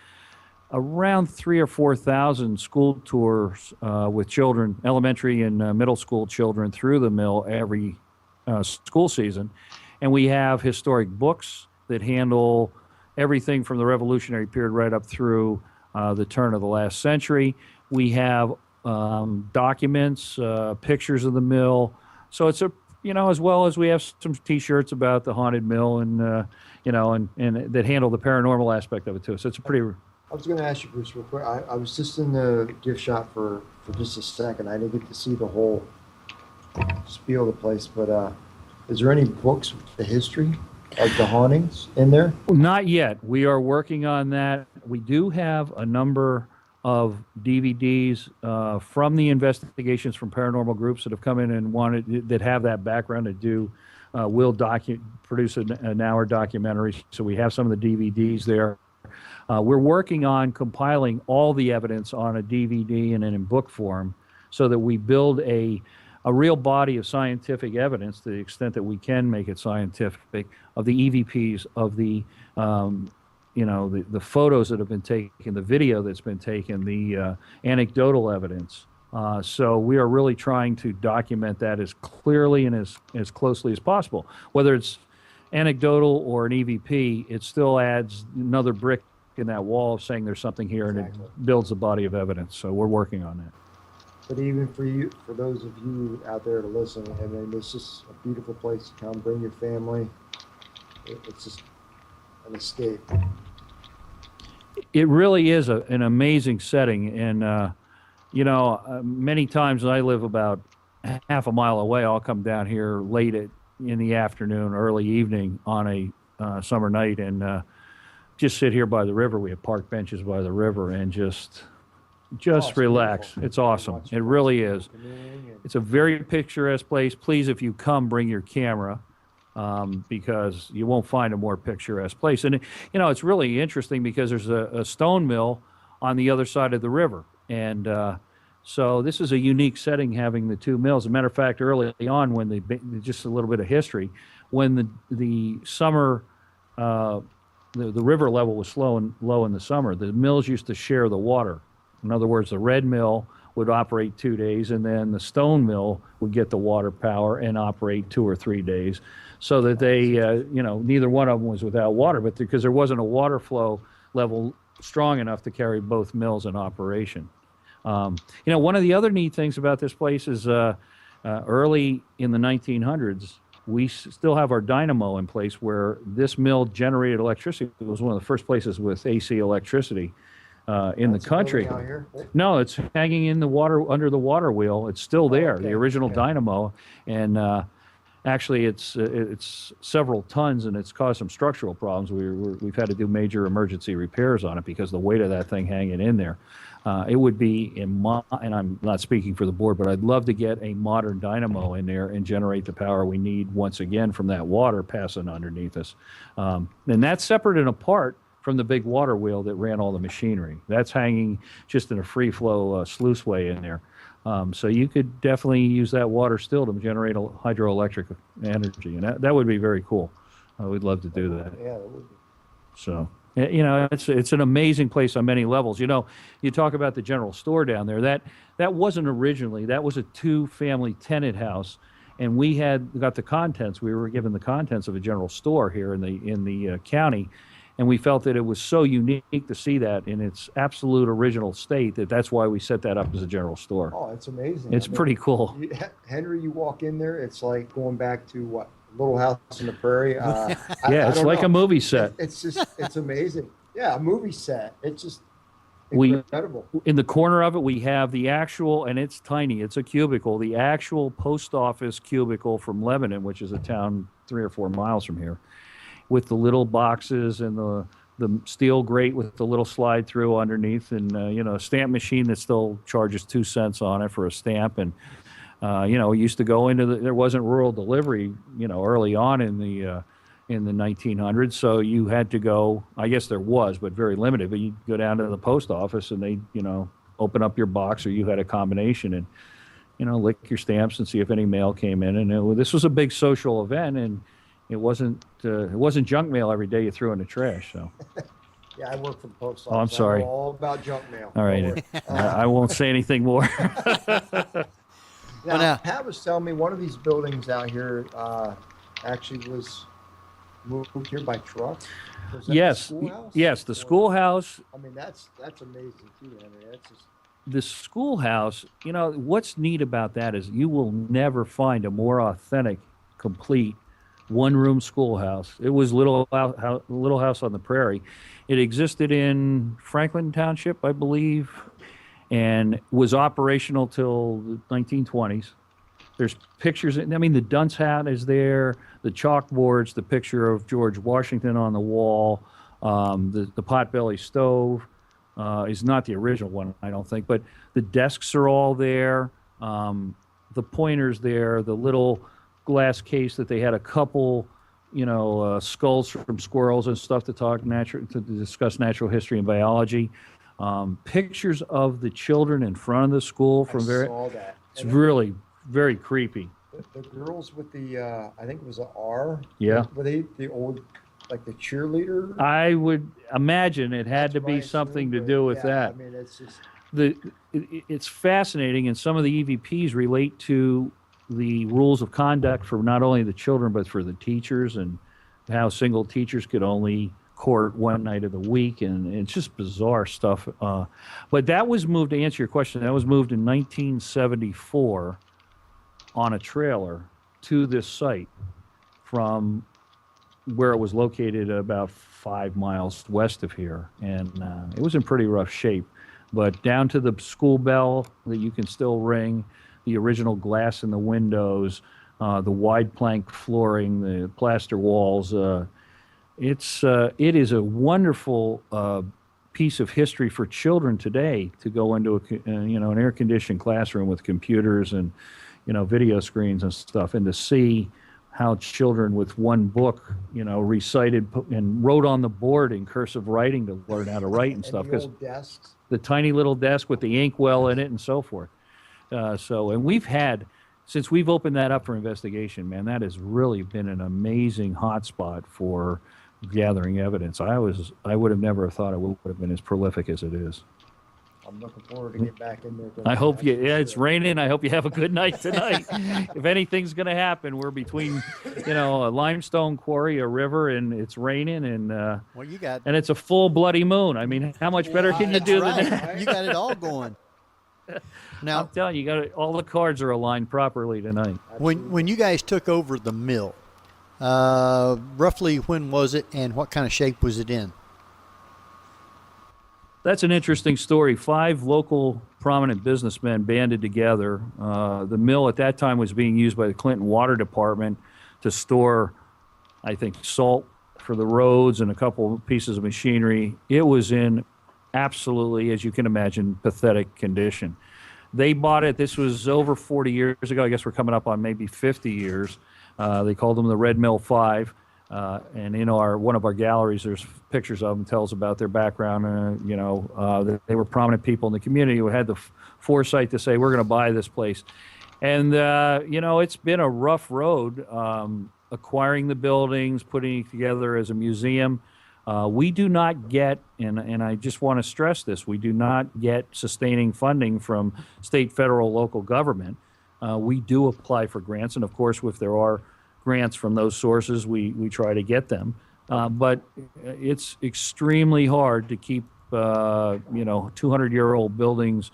around 3,000 or 4,000 school tours with children, elementary and middle school children through the mill every school season. And we have historic books that handle everything from the Revolutionary period right up through the turn of the last century. We have documents, pictures of the mill. So it's as well as we have some T-shirts about the haunted mill and and that handle the paranormal aspect of it too. So it's a pretty. I was going to ask you, Bruce, real quick. I was just in the gift shop for just a second. I didn't get to see the whole spiel of the place, but is there any books with the history of the hauntings in there? Not yet. We are working on that. We do have a number of DVDs from the investigations from paranormal groups that have come in and that have that background to do. We'll produce an hour documentary, so we have some of the DVDs there. We're working on compiling all the evidence on a DVD and in book form so that we build a real body of scientific evidence to the extent that we can make it scientific of the EVPs, of the the photos that have been taken, the video that's been taken, the anecdotal evidence. So we are really trying to document that as clearly and as closely as possible. Whether it's anecdotal or an EVP, it still adds another brick in that wall of saying there's something here, and it builds a body of evidence. So we're working on that. But even for those of you out there to listen, I mean, it's just a beautiful place to come. Bring your family. It's just an escape. It really is an amazing setting, and many times I live about half a mile away. I'll come down here late in the afternoon, early evening on a summer night, and just sit here by the river. We have park benches by the river and just relax. Beautiful. It's awesome. It really is. It's a very picturesque place. Please, if you come, bring your camera. Because you won't find a more picturesque place. And, it's really interesting because there's a stone mill on the other side of the river. And so this is a unique setting, having the two mills. As a matter of fact, early on, just a little bit of history, when the summer, the river level was low in the summer, the mills used to share the water. In other words, the red mill would operate 2 days, and then the stone mill would get the water power and operate 2 or 3 days, so that they, neither one of them was without water, but because there wasn't a water flow level strong enough to carry both mills in operation. One of the other neat things about this place is early in the 1900s, we still have our dynamo in place where this mill generated electricity. It was one of the first places with AC electricity in the country. No, it's hanging in the water, under the water wheel. It's still there, the original dynamo, and actually it's several tons, and it's caused some structural problems. We've had to do major emergency repairs on it because the weight of that thing hanging in there. It would be and I'm not speaking for the board, but I'd love to get a modern dynamo in there and generate the power we need once again from that water passing underneath us. And that's separate and apart from the big water wheel that ran all the machinery. That's hanging just in a free flow sluiceway in there. So you could definitely use that water still to generate hydroelectric energy, and that would be very cool. We'd love to do that. Yeah, that would be. So, it's an amazing place on many levels. You talk about the general store down there. That wasn't originally. That was a 2-family tenant house, and we got the contents. We were given the contents of a general store here in the county. And we felt that it was so unique to see that in its absolute original state that's why we set that up as a general store. Oh, it's amazing. It's pretty cool. Henry, you walk in there, it's like going back to what? Little House on the Prairie. It's like a movie set. It's amazing. Yeah, a movie set. It's just incredible. In the corner of it, we have the actual, and it's tiny, it's a cubicle, the actual post office cubicle from Lebanon, which is a town 3 or 4 miles from here, with the little boxes and the steel grate with the little slide through underneath, and a stamp machine that still charges 2 cents on it for a stamp. And we used to go into there wasn't rural delivery early on in the 1900s, so you had to go. I guess there was, but very limited. But you'd go down to the post office and they open up your box, or you had a combination, and lick your stamps and see if any mail came in. And this was a big social event, and it wasn't junk mail every day you threw in the trash. So. Yeah, I work for the post office. Oh, I'm sorry. I know all about junk mail. All right, I won't say anything more. Now, Pat was telling me one of these buildings out here actually was moved here by truck. Yes, yes, the schoolhouse. I mean, that's amazing too, Henry. That's just. The schoolhouse. What's neat about that is you will never find a more authentic, complete one-room schoolhouse. It was Little House on the Prairie. It existed in Franklin Township, I believe, and was operational till the 1920s. There's pictures. The dunce hat is there, the chalkboards, the picture of George Washington on the wall, the potbelly stove is not the original one, I don't think, but the desks are all there, the pointers there, the little glass case that they had a couple, skulls from squirrels and stuff to discuss natural history and biology. Pictures of the children in front of the school from saw that. It's really very creepy. The girls with the I think it was an R. Yeah. Were they the old, like the cheerleader? I would imagine it had to be something to do with that. I mean, it's just it's fascinating, and some of the EVPs relate to the rules of conduct for not only the children but for the teachers, and how single teachers could only court one night of the week, and it's just bizarre stuff. But that was moved, to answer your question, that was moved in 1974 on a trailer to this site from where it was located about 5 miles west of here, and it was in pretty rough shape. But down to the school bell that you can still ring, the original glass in the windows, the wide plank flooring, the plaster walls. it is a wonderful piece of history for children today to go into an air-conditioned classroom with computers and video screens and stuff, and to see how children with one book, recited and wrote on the board in cursive writing to learn how to write and stuff. Because the tiny little desk with the inkwell in it and so forth. And we've had, since we've opened that up for investigation, man, that has really been an amazing hotspot for gathering evidence. I would have never thought it would have been as prolific as it is. I'm looking forward to get back in there. I hope it's raining. I hope you have a good night tonight. If anything's going to happen, we're between, a limestone quarry, a river, and it's raining, and and it's a full bloody moon. I mean, how much better can you do than that? You got it all going. Now, I'm telling you, all the cards are aligned properly tonight. When you guys took over the mill, roughly when was it, and what kind of shape was it in? That's an interesting story. 5 local prominent businessmen banded together. The mill at that time was being used by the Clinton Water Department to store, I think, salt for the roads and a couple of pieces of machinery. It was in absolutely, as you can imagine, pathetic condition. They bought it. This was over 40 years ago. I guess we're coming up on maybe 50 years. They called them the Red Mill 5. And in one of our galleries, there's pictures of them, tells about their background. They were prominent people in the community who had the foresight to say, we're going to buy this place. And, it's been a rough road acquiring the buildings, putting it together as a museum. We do not get, and I just want to stress this, we do not get sustaining funding from state, federal, local government. We do apply for grants, and of course, if there are grants from those sources, we try to get them. But it's extremely hard to keep 200-year-old buildings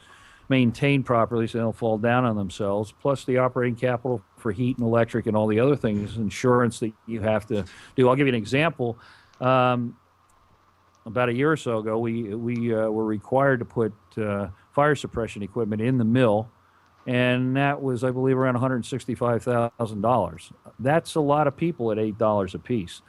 maintained properly so they don't fall down on themselves, plus the operating capital for heat and electric and all the other things, insurance that you have to do. I'll give you an example. About a year or so ago, we were required to put fire suppression equipment in the mill, and that was, I believe, around $165,000. That's a lot of people at $8 a piece.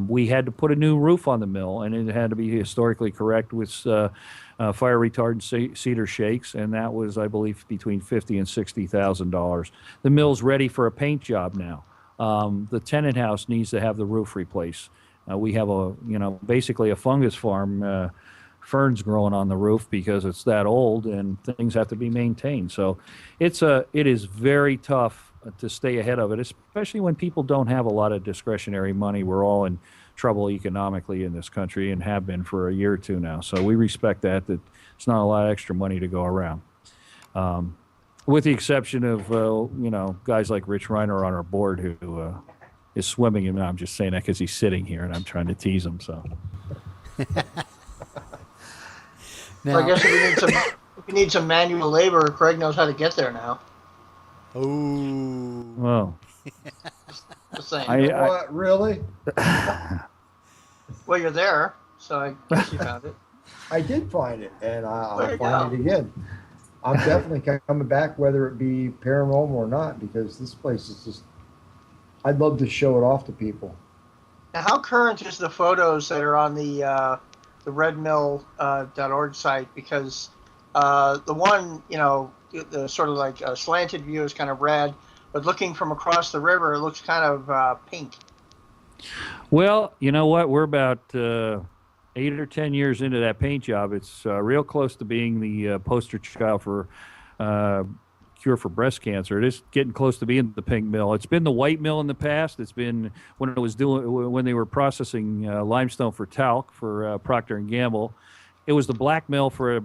We had to put a new roof on the mill, and it had to be historically correct with fire retardant cedar shakes, and that was, I believe, between $50,000 and $60,000. The mill's ready for a paint job now. The tenant house needs to have the roof replaced. We have basically a fungus farm, ferns growing on the roof because it's that old, and things have to be maintained. So it is very tough to stay ahead of it, especially when people don't have a lot of discretionary money. We're all in trouble economically in this country and have been for a year or two now. So we respect that it's not a lot of extra money to go around. With the exception of, guys like Rich Reiner on our board who is swimming, and I'm just saying that because he's sitting here and I'm trying to tease him. So, now, I guess if we need some manual labor, Craig knows how to get there now. Oh, well, Just saying. What, really? Well, you're there, so I guess you found it. I did find it, and I'll you find go. it again. I'm definitely coming back, whether it be paranormal or not, because this place is just, I'd love to show it off to people. Now, how current is the photos that are on the redmill.org site? Because the one, the sort of like a slanted view is kind of red, but looking from across the river, it looks kind of pink. well, you know what? We're about 8 or 10 years into that paint job. It's real close to being the poster child for cure for breast cancer. It is getting close to being the pink mill. It's been the white mill in the past. It's been when they were processing limestone for talc for Procter and Gamble. It was the black mill for a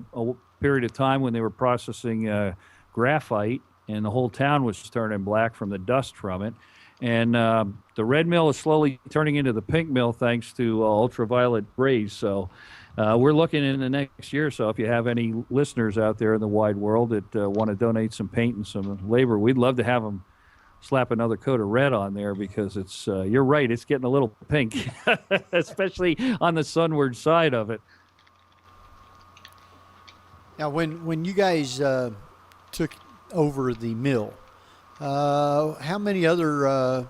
period of time when they were processing graphite, and the whole town was turning black from the dust from it. And the red mill is slowly turning into the pink mill thanks to ultraviolet rays. So we're looking in the next year or so. If you have any listeners out there in the wide world that want to donate some paint and some labor, we'd love to have them slap another coat of red on there, because it's you're right, it's getting a little pink, especially on the sunward side of it. now when you guys took over the mill, how many other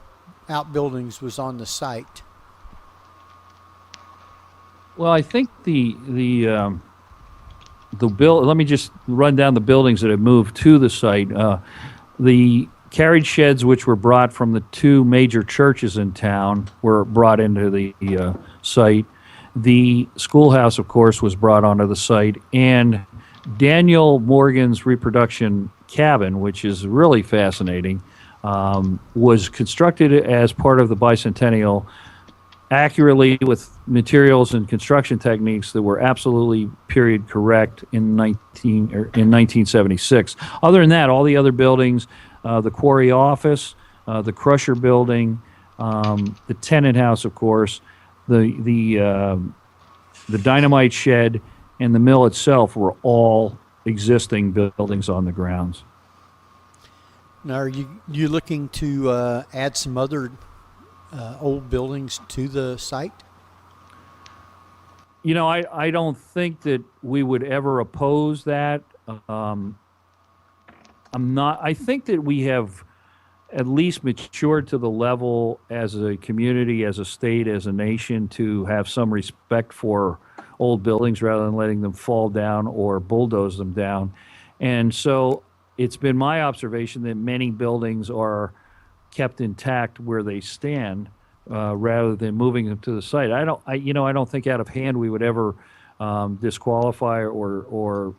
outbuildings was on the site? Well, I think the bill. Let me just run down the buildings that have moved to the site. The carriage sheds, which were brought from the two major churches in town, were brought into the site. The schoolhouse, of course, was brought onto the site, and Daniel Morgan's reproduction cabin, which is really fascinating, was constructed as part of the bicentennial, accurately with materials and construction techniques that were absolutely period correct in 1976. Other than that, all the other buildings, the quarry office, the crusher building, the tenant house, of course, the dynamite shed, and the mill itself were all existing buildings on the grounds. Now, are you looking to add some other old buildings to the site? You know, I don't think that we would ever oppose that. I'm not. I think that we have at least matured to the level as a community, as a state, as a nation, to have some respect for old buildings rather than letting them fall down or bulldoze them down. And so it's been my observation that many buildings are kept intact where they stand, rather than moving them to the site. I don't think out of hand we would ever disqualify or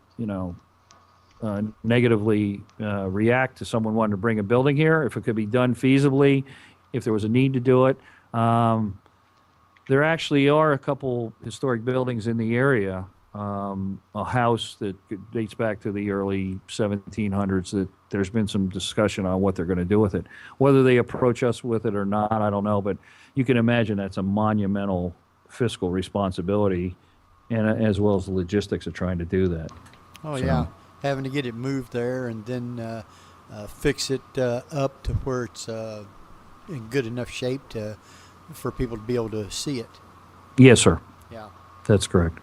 negatively react to someone wanting to bring a building here if it could be done feasibly, if there was a need to do it. There actually are a couple historic buildings in the area. A house that dates back to the early 1700s that there's been some discussion on what they're going to do with it. Whether they approach us with it or not, I don't know, but you can imagine that's a monumental fiscal responsibility, and as well as the logistics of trying to do that. Oh, so, yeah. Having to get it moved there and then fix it up to where it's in good enough shape for people to be able to see it. Yes, sir. Yeah. That's correct.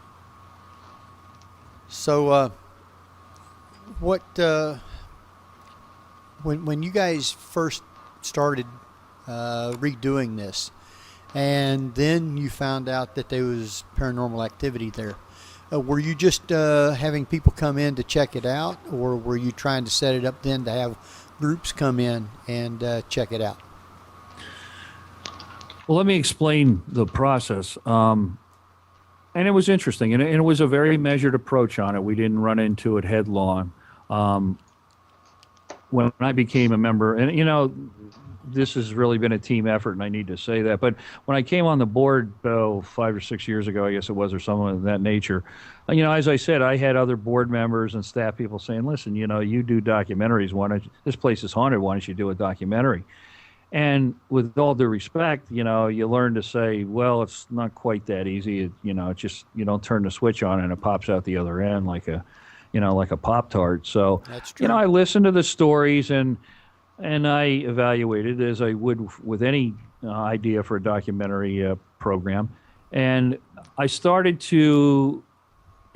So, when you guys first started redoing this, and then you found out that there was paranormal activity there, were you just having people come in to check it out, or were you trying to set it up then to have groups come in and check it out? Well, let me explain the process. And it was interesting, and it was a very measured approach on it. We didn't run into it headlong. When I became a member, and this has really been a team effort, and I need to say that. But when I came on the board 5 or 6 years ago, I guess it was, or something of that nature, as I said, I had other board members and staff people saying, "Listen, you do documentaries. This place is haunted. Why don't you do a documentary?" And with all due respect, you learn to say, well, it's not quite that easy. It's just, you don't turn the switch on and it pops out the other end like a Pop-Tart. So, that's true. I listened to the stories and I evaluated as I would with any idea for a documentary program. And I started to,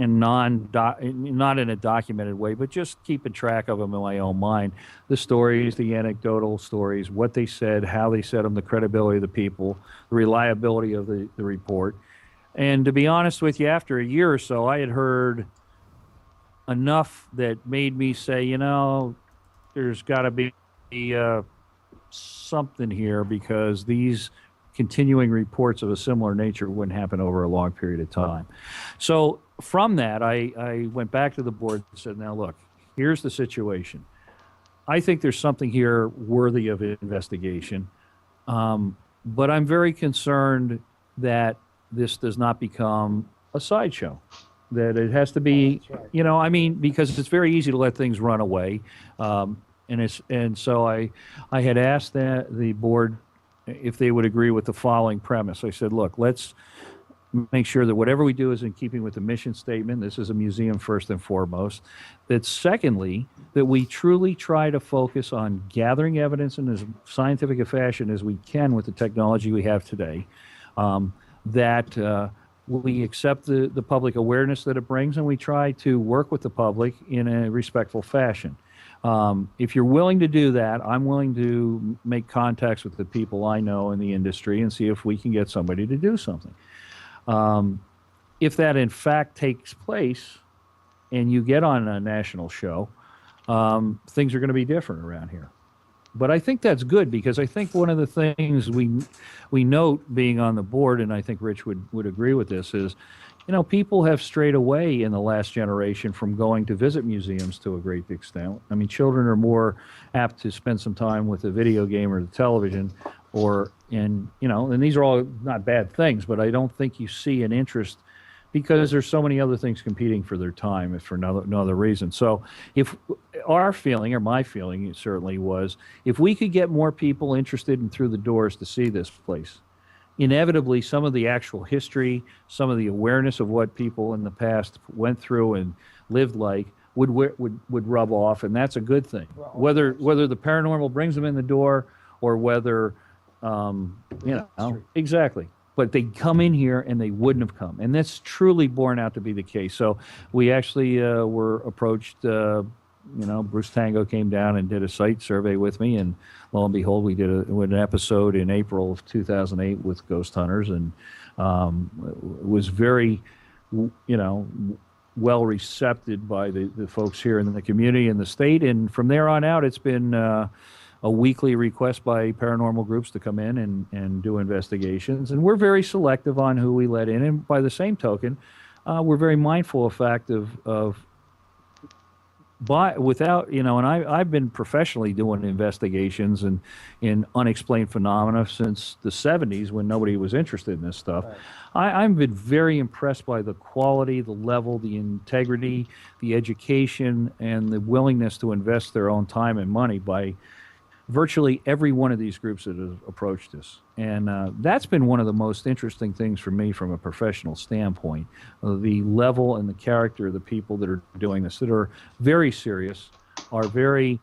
and not in a documented way, but just keeping track of them in my own mind. The stories, the anecdotal stories, what they said, how they said them, the credibility of the people, the reliability of the report. And to be honest with you, after a year or so, I had heard enough that made me say, there's got to be something here, because these continuing reports of a similar nature wouldn't happen over a long period of time. So from that, I went back to the board and said, now look, here's the situation. I think there's something here worthy of investigation, but I'm very concerned that this does not become a sideshow, that it has to be, because it's very easy to let things run away. And so I had asked the board if they would agree with the following premise. I said, look, let's make sure that whatever we do is in keeping with the mission statement. This is a museum first and foremost. That secondly, that we truly try to focus on gathering evidence in as scientific a fashion as we can with the technology we have today. That we accept the public awareness that it brings, and we try to work with the public in a respectful fashion. If you're willing to do that, I'm willing to make contacts with the people I know in the industry and see if we can get somebody to do something. if that in fact takes place and you get on a national show, things are going to be different around here. But I think that's good, because I think one of the things we note being on the board, and I think Rich would agree with this, is, people have strayed away in the last generation from going to visit museums to a great extent. I mean, children are more apt to spend some time with a video game or the television, and these are all not bad things, but I don't think you see an interest, because there's so many other things competing for their time, if for no other reason. So if our feeling, or my feeling certainly was, if we could get more people interested and through the doors to see this place, inevitably some of the actual history, some of the awareness of what people in the past went through and lived like would rub off, and that's a good thing. Whether the paranormal brings them in the door, or whether, exactly. But they come in here and they wouldn't have come. And that's truly borne out to be the case. So we actually were approached, Bruce Tango came down and did a site survey with me. And lo and behold, we did an episode in April of 2008 with Ghost Hunters. And it was very, well received by the folks here in the community and the state. And from there on out, it's been a weekly request by paranormal groups to come in and do investigations. And we're very selective on who we let in. And by the same token, we're very mindful of fact I've been professionally doing investigations and in unexplained phenomena since the 70s, when nobody was interested in this stuff. Right. I've been very impressed by the quality, the level, the integrity, the education, and the willingness to invest their own time and money by virtually every one of these groups that have approached us. And that's been one of the most interesting things for me from a professional standpoint, the level and the character of the people that are doing this, that are very serious, are very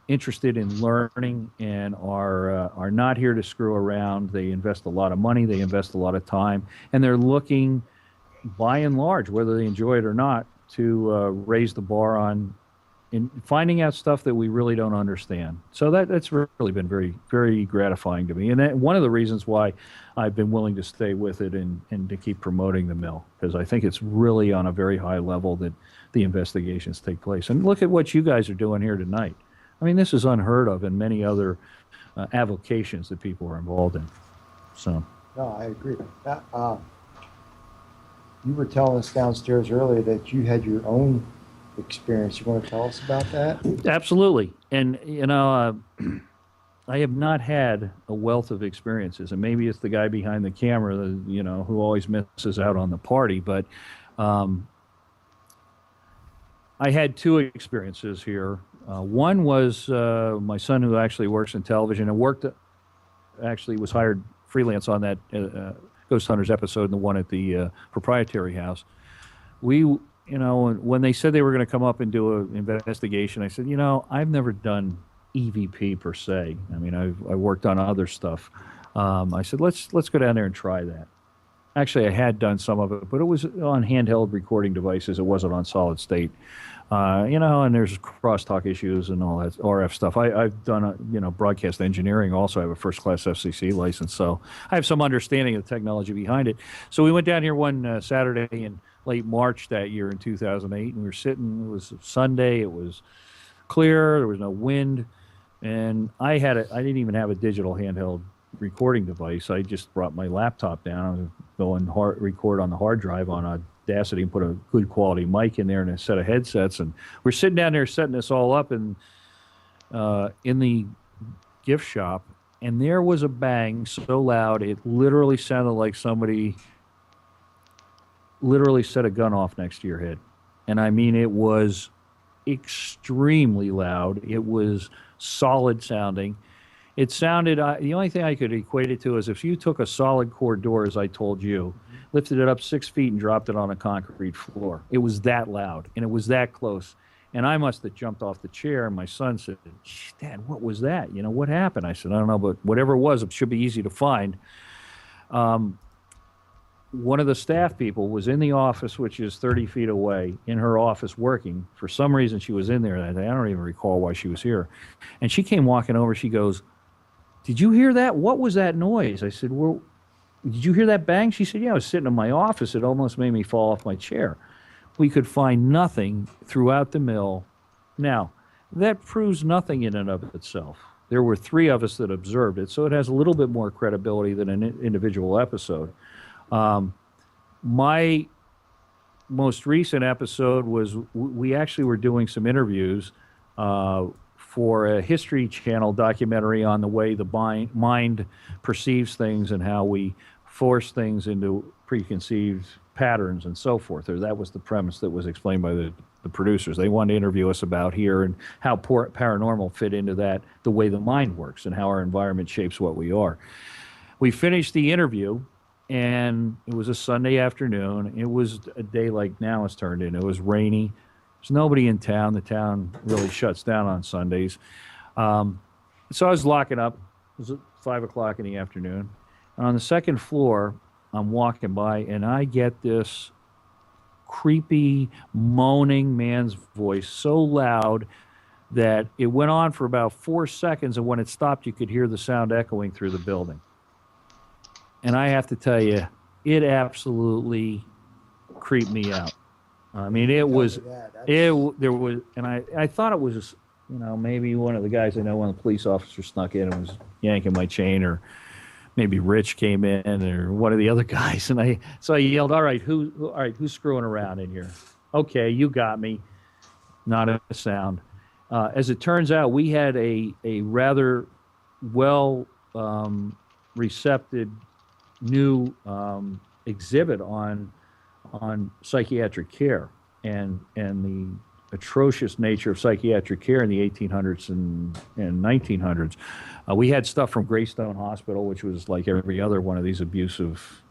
interested in learning, and are not here to screw around. They invest a lot of money, they invest a lot of time, and they're looking, by and large, whether they enjoy it or not, to raise the bar on in finding out stuff that we really don't understand. So that's really been very, very gratifying to me. And one of the reasons why I've been willing to stay with it and to keep promoting the mill, because I think it's really on a very high level that the investigations take place. And look at what you guys are doing here tonight. I mean, this is unheard of in many other avocations that people are involved in. So. No, I agree. You were telling us downstairs earlier that you had your own experience. You want to tell us about that? Absolutely. And, I have not had a wealth of experiences, and maybe it's the guy behind the camera, who always misses out on the party. But I had two experiences here. One was my son, who actually works in television and was hired freelance on that Ghost Hunters episode, and the one at the proprietary house. When they said they were going to come up and do an investigation, I said, I've never done EVP per se. I mean, I worked on other stuff. I said, let's go down there and try that. Actually, I had done some of it, but it was on handheld recording devices. It wasn't on solid state. And there's crosstalk issues and all that RF stuff. I've done, broadcast engineering also. I have a first-class FCC license, so I have some understanding of the technology behind it. So we went down here one Saturday in late March that year in 2008, and we were sitting. It was Sunday. It was clear. There was no wind, and I didn't even have a digital handheld recording device. I just brought my laptop down. I was going record on the hard drive on Audacity and put a good quality mic in there and a set of headsets. And we're sitting down there setting this all up in the gift shop, and there was a bang so loud it literally sounded like somebody literally set a gun off next to your head. And I mean, it was extremely loud. It was solid sounding. It sounded, the only thing I could equate it to is if you took a solid core door, as I told you, lifted it up 6 feet and dropped it on a concrete floor. It was that loud, and it was that close. And I must have jumped off the chair, and my son said, Dad, what was that? What happened? I said, I don't know, but whatever it was, it should be easy to find. One of the staff people was in the office, which is 30 feet away, in her office working. For some reason, she was in there that day. I don't even recall why she was here. And she came walking over. She goes, did you hear that? What was that noise? I said, well, did you hear that bang? She said, yeah, I was sitting in my office. It almost made me fall off my chair. We could find nothing throughout the mill. Now, that proves nothing in and of itself. There were 3 of us that observed it, so it has a little bit more credibility than an individual episode. My most recent episode was we actually were doing some interviews for a History Channel documentary on the way the mind perceives things and how we force things into preconceived patterns and so forth. Or that was the premise that was explained by the producers. They wanted to interview us about here and how paranormal fit into that, the way the mind works and how our environment shapes what we are. We finished the interview, and it was a Sunday afternoon. It was a day like now it's turned in. It was rainy. There's nobody in town. The town really shuts down on Sundays. So I was locking up. It was 5 o'clock in the afternoon. And on the second floor, I'm walking by, and I get this creepy, moaning man's voice so loud that it went on for about 4 seconds, and when it stopped, you could hear the sound echoing through the building. And I have to tell you, it absolutely creeped me out. I mean, there was, and I thought it was, maybe one of the guys I know, one of the police officers snuck in and was yanking my chain, or maybe Rich came in, or one of the other guys. And I yelled, all right, who's screwing around in here? Okay, you got me. Not a sound. As it turns out, we had a rather well recepted new exhibit on psychiatric care and the atrocious nature of psychiatric care in the 1800s and 1900s. We had stuff from Greystone Hospital, which was like every other one of these abusive,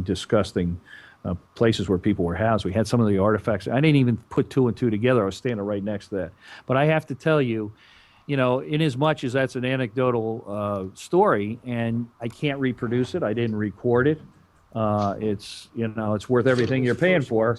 disgusting places where people were housed. We had some of the artifacts. I didn't even put 2 and 2 together. I was standing right next to that. But I have to tell you, in as much as that's an anecdotal story, and I can't reproduce it, I didn't record it. It's worth everything you're paying for.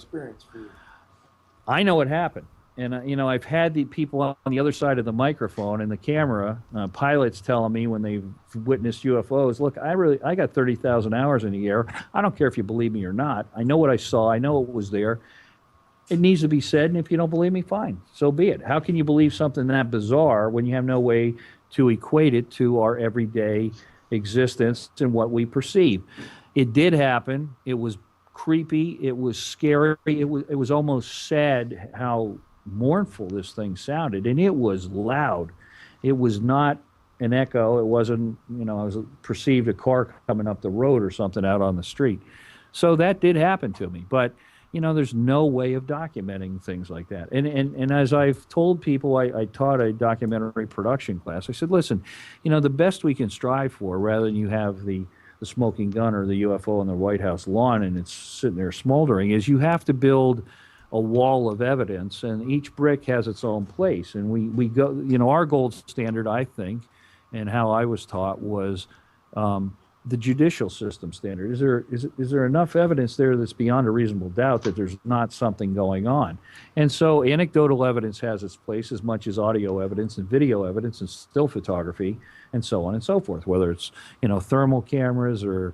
I know it happened. And, I've had the people on the other side of the microphone and the camera, pilots telling me when they've witnessed UFOs, look, I got 30,000 hours in the air. I don't care if you believe me or not. I know what I saw. I know it was there. It needs to be said, and if you don't believe me, fine. So be it. How can you believe something that bizarre when you have no way to equate it to our everyday existence and what we perceive? It did happen. It was creepy. It was scary. It was almost sad how mournful this thing sounded, and it was loud. It was not an echo. It wasn't, I was perceived a car coming up the road or something out on the street. So that did happen to me, but there's no way of documenting things like that. And as I've told people, I taught a documentary production class. I said, listen, the best we can strive for, rather than you have the smoking gun or the UFO on the White House lawn and it's sitting there smoldering, is you have to build a wall of evidence, and each brick has its own place. And we go, our gold standard, I think, and how I was taught was the judicial system standard. Is there enough evidence there that's beyond a reasonable doubt that there's not something going on? And so anecdotal evidence has its place as much as audio evidence and video evidence and still photography and so on and so forth, whether it's, thermal cameras or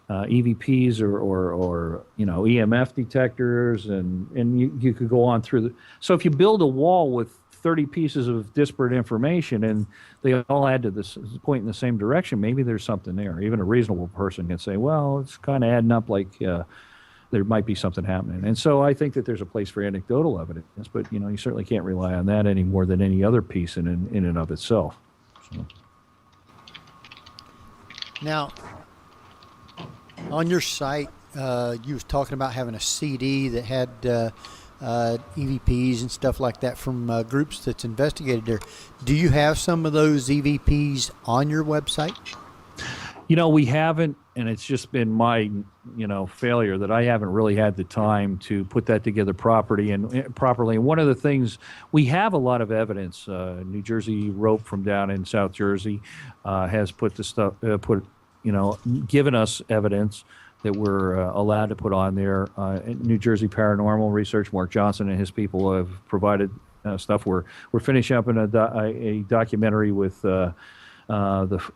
EVPs or EMF detectors, and you could go on through. So if you build a wall with 30 pieces of disparate information and they all add to this point in the same direction, maybe there's something there. Even a reasonable person can say, well, it's kind of adding up like there might be something happening. And so I think that there's a place for anecdotal evidence, but you certainly can't rely on that any more than any other piece in and of itself. So. Now, on your site, you was talking about having a CD that had EVPs and stuff like that from groups that's investigated there. Do you have some of those EVPs on your website? We haven't, and it's just been my, failure that I haven't really had the time to put that together properly. And one of the things, we have a lot of evidence. New Jersey Rope from down in South Jersey has put the stuff, given us evidence that we're allowed to put on there. New Jersey Paranormal Research, Mark Johnson and his people have provided stuff. We're finishing up in a documentary with the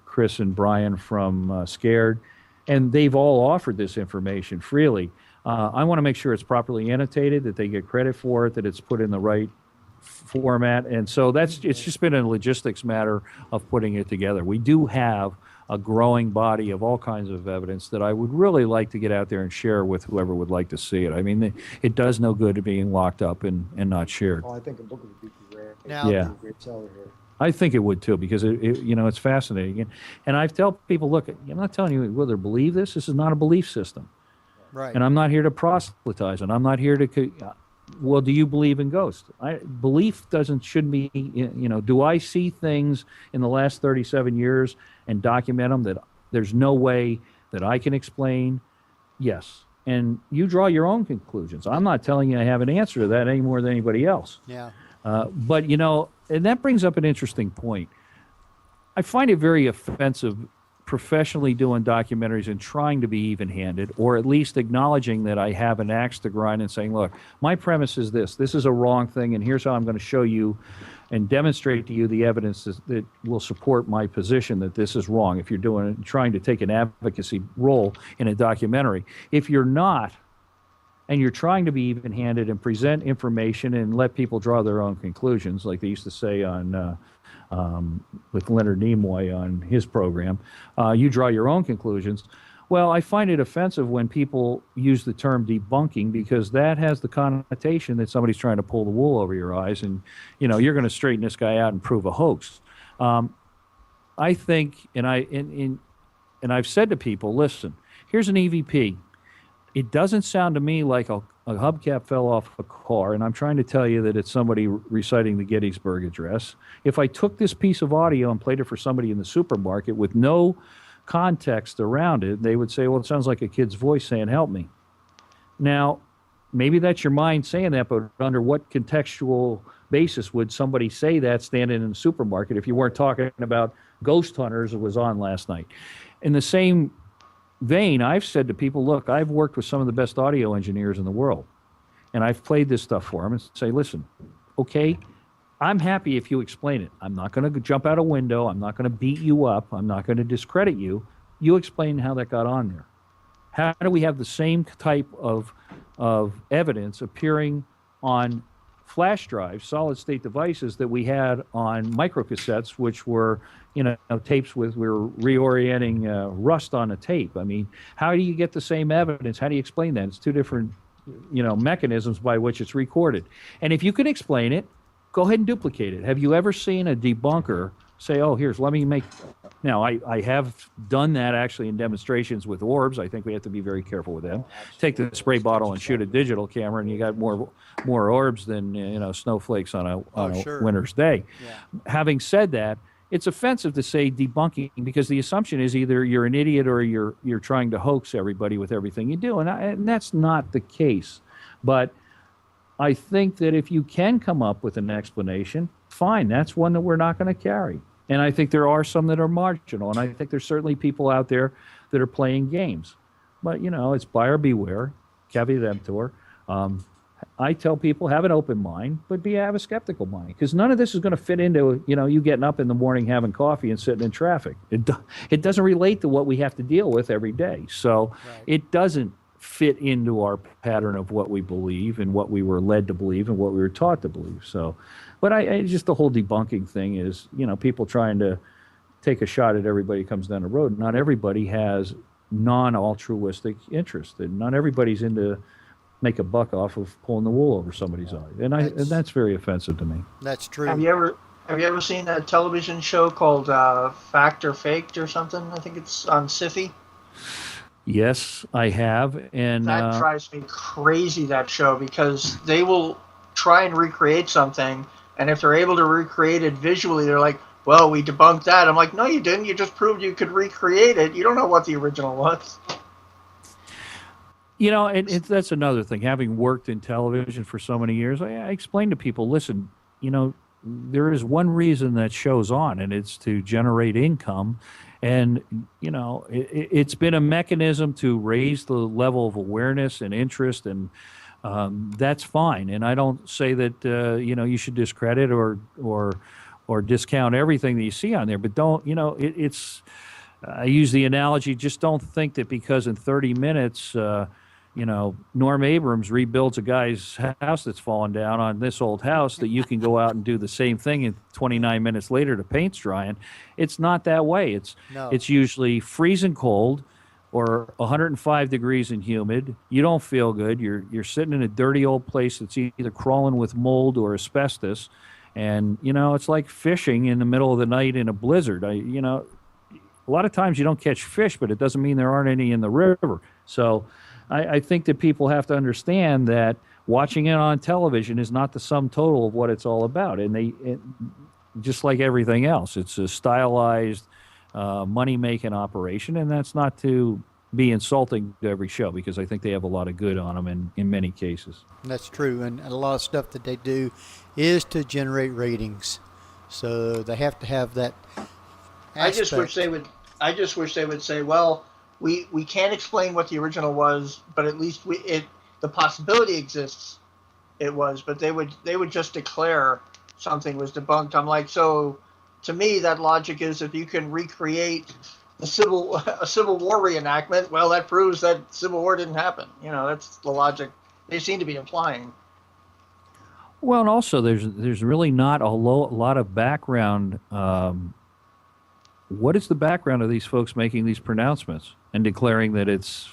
Chris and Brian from Scared, and they've all offered this information freely. I want to make sure it's properly annotated, that they get credit for it, that it's put in the right format, and so it's just been a logistics matter of putting it together. We do have a growing body of all kinds of evidence that I would really like to get out there and share with whoever would like to see it. I mean, it does no good being locked up and not shared. Well, I think a book would be great. Now, Yeah. Great seller here. I think it would too, because it's fascinating. And I tell people, look, I'm not telling you whether to believe this. This is not a belief system. right. And I'm not here to proselytize, and I'm not here to. Well, do you believe in ghosts? Belief shouldn't be. Do I see things in the last 37 years and document them that there's no way that I can explain? Yes, and you draw your own conclusions. I'm not telling you I have an answer to that any more than anybody else. Yeah. But and that brings up an interesting point. I find it very offensive professionally doing documentaries and trying to be even-handed, or at least acknowledging that I have an axe to grind and saying, look, my premise is this is a wrong thing, and here's how I'm going to show you and demonstrate to you the evidence that will support my position that this is wrong. If you're trying to take an advocacy role in a documentary, if you're not, and you're trying to be even-handed and present information and let people draw their own conclusions, like they used to say on with Leonard Nimoy on his program, you draw your own conclusions. Well, I find it offensive when people use the term debunking, because that has the connotation that somebody's trying to pull the wool over your eyes, and you're going to straighten this guy out and prove a hoax. I think, and I've said to people, listen, here's an EVP. It doesn't sound to me like a hubcap fell off a car, and I'm trying to tell you that it's somebody reciting the Gettysburg Address. If I took this piece of audio and played it for somebody in the supermarket with no context around it, they would say, well, it sounds like a kid's voice saying, help me. Now, maybe that's your mind saying that, but under what contextual basis would somebody say that standing in the supermarket if you weren't talking about Ghost Hunters that was on last night? In the same vein, I've said to people, look, I've worked with some of the best audio engineers in the world, and I've played this stuff for them and say, listen, okay, I'm happy if you explain it. I'm not going to jump out a window. I'm not going to beat you up. I'm not going to discredit you. You explain how that got on there. How do we have the same type of evidence appearing on flash drives, solid state devices, that we had on microcassettes, which were tapes we're reorienting rust on a tape? I mean, how do you get the same evidence? How do you explain that? It's two different mechanisms by which it's recorded. And if you can explain it, go ahead and duplicate it. Have you ever seen a debunker say, oh, let me make... Now, I have done that actually in demonstrations with orbs. I think we have to be very careful with them. Take the spray bottle and shoot a digital camera, and you got more orbs than snowflakes on a Sure. winter's day. Yeah. Having said that, it's offensive to say debunking, because the assumption is either you're an idiot or you're trying to hoax everybody with everything you do, and that's not the case. But I think that if you can come up with an explanation, fine. That's one that we're not going to carry. And I think there are some that are marginal, and I think there's certainly people out there that are playing games. But, it's buyer beware, caveat emptor. I tell people, have an open mind, but have a skeptical mind, because none of this is going to fit into, you getting up in the morning, having coffee, and sitting in traffic. It doesn't relate to what we have to deal with every day. So It doesn't fit into our pattern of what we believe and what we were led to believe and what we were taught to believe. So, but I just, the whole debunking thing is, people trying to take a shot at everybody who comes down the road. Not everybody has non-altruistic interest, and not everybody's into make a buck off of pulling the wool over somebody's eye. And that's very offensive to me. That's true. Have you ever seen that television show called Fact or Faked or something? I think it's on Syfy. Yes, I have, and that drives me crazy, that show, because they will try and recreate something, and if they're able to recreate it visually, they're like, well, we debunked that. I'm like, no, you didn't. You just proved you could recreate it. You don't know what the original was. That's another thing. Having worked in television for so many years, I explain to people, listen, there is one reason that show's on, and it's to generate income. And, it's been a mechanism to raise the level of awareness and interest, and that's fine. And I don't say that, you should discredit or discount everything that you see on there, but don't, I use the analogy, just don't think that because in 30 minutes, Norm Abrams rebuilds a guy's house that's fallen down on this old house that you can go out and do the same thing and 29 minutes later the paint's drying. It's not that way. It's usually freezing cold or 105 degrees and humid. You don't feel good. You're sitting in a dirty old place that's either crawling with mold or asbestos. And, it's like fishing in the middle of the night in a blizzard. A lot of times you don't catch fish, but it doesn't mean there aren't any in the river. So I think that people have to understand that watching it on television is not the sum total of what it's all about. And just like everything else, it's a stylized money-making operation, and that's not to be insulting to every show, because I think they have a lot of good on them in many cases. That's true, and a lot of stuff that they do is to generate ratings. So they have to have that aspect. I just wish they would say, well, we can't explain what the original was, but at least the possibility exists. It was, but they would just declare something was debunked. I'm like, so to me that logic is, if you can recreate a Civil War reenactment, well, that proves that Civil War didn't happen. That's the logic they seem to be implying. Well, and also there's really not a lot of background. What is the background of these folks making these pronouncements and declaring that it's?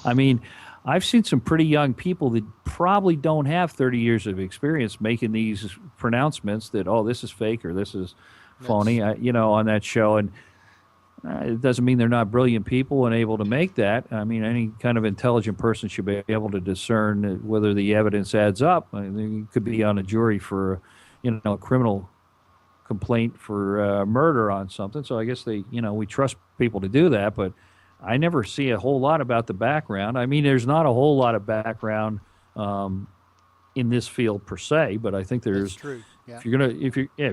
I mean, I've seen some pretty young people that probably don't have 30 years of experience making these pronouncements that, oh, this is fake or this is phony, on that show. And it doesn't mean they're not brilliant people and able to make that. I mean, any kind of intelligent person should be able to discern whether the evidence adds up. I mean, you could be on a jury for, a criminal complaint for murder on something. So I guess we trust people to do that, but I never see a whole lot about the background. I mean, there's not a whole lot of background in this field per se, but I think there's. That's true. Yeah. If you're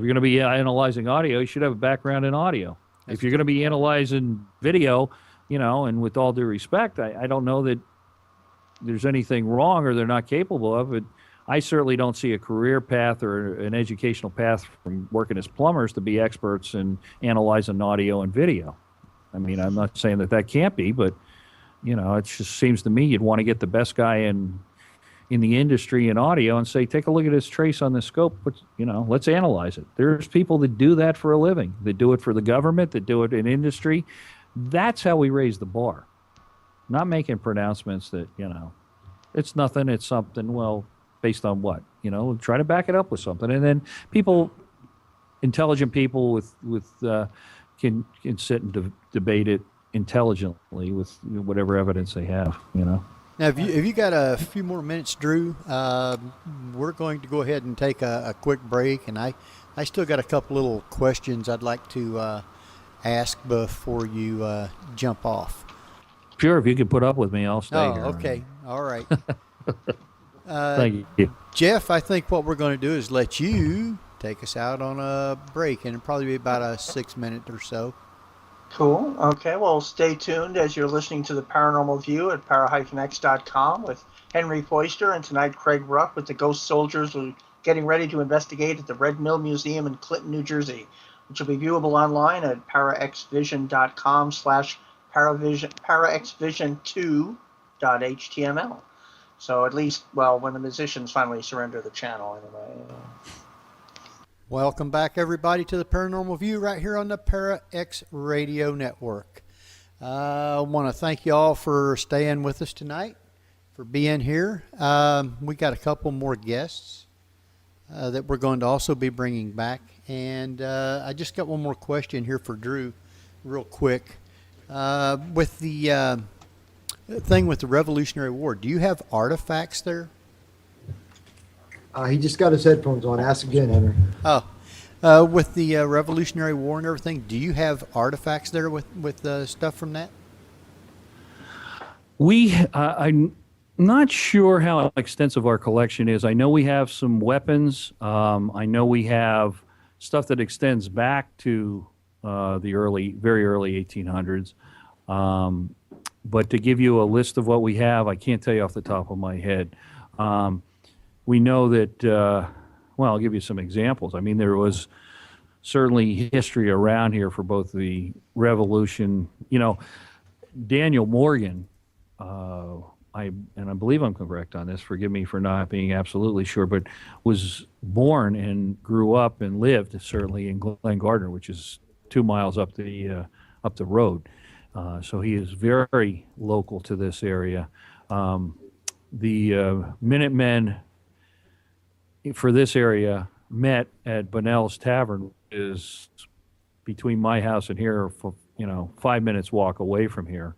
gonna be analyzing audio, you should have a background in audio. If you're going to be analyzing video, and with all due respect, I don't know that there's anything wrong or they're not capable of it. I certainly don't see a career path or an educational path from working as plumbers to be experts in analyzing audio and video. I mean, I'm not saying that can't be, but, it just seems to me you'd want to get the best guy in the industry in audio and say, take a look at this trace on the scope, but, let's analyze it. There's people that do that for a living, that do it for the government, that do it in industry. That's how we raise the bar. Not making pronouncements that, it's nothing, it's something. Well, based on what? Try to back it up with something. And then intelligent people can sit and debate it intelligently with whatever evidence they have, Now, have you got a few more minutes, Drew? We're going to go ahead and take a quick break, and I still got a couple little questions I'd like to ask before you jump off. Sure, if you could put up with me, I'll stay here. Okay. All right. Thank you. Jeff, I think what we're going to do is let you take us out on a break, and it'll probably be about a 6 minute or so. Cool. Okay, well, stay tuned as you're listening to the Paranormal View at para-x.com with Henry Foister, and tonight Craig Rupp with the GhostSoldiers. We're getting ready to investigate at the Red Mill Museum in Clinton, New Jersey, which will be viewable online at paraxvision.com/paraxvision2.html. So at least, when the musicians finally surrender the channel, anyway. Welcome back, everybody, to the Paranormal View right here on the Para-X Radio Network. I want to thank you all for staying with us tonight, for being here. We got a couple more guests that we're going to also be bringing back. And I just got one more question here for Drew, real quick. With the thing with the Revolutionary War, do you have artifacts there? He just got his headphones on. Ask again, Henry. With the Revolutionary War and everything, do you have artifacts there with stuff from that? I'm not sure how extensive our collection is. I know we have some weapons. I know we have stuff that extends back to the very early 1800s. But to give you a list of what we have, I can't tell you off the top of my head. We know that, I'll give you some examples. I mean, there was certainly history around here for both the Revolution. Daniel Morgan, I believe I'm correct on this. Forgive me for not being absolutely sure, but was born and grew up and lived certainly in Glen Gardner, which is 2 miles up the road. So he is very local to this area. The Minutemen for this area met at Bunnell's Tavern, is between my house and here, for 5 minutes walk away from here.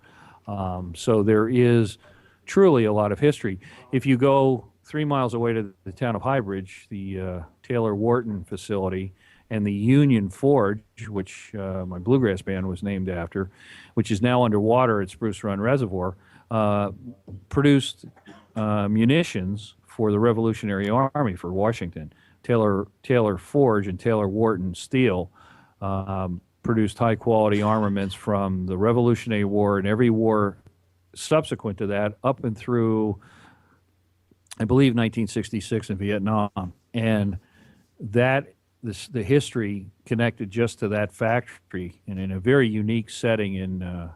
So there is truly a lot of history. If you go 3 miles away to the town of Highbridge, the Taylor Wharton facility, and the Union Forge, which my bluegrass band was named after, which is now underwater at Spruce Run Reservoir, produced munitions for the Revolutionary Army for Washington. Taylor Forge and Taylor Wharton Steel produced high-quality armaments from the Revolutionary War and every war subsequent to that, up and through, I believe, 1966 in Vietnam. And the history connected just to that factory, and in a very unique setting in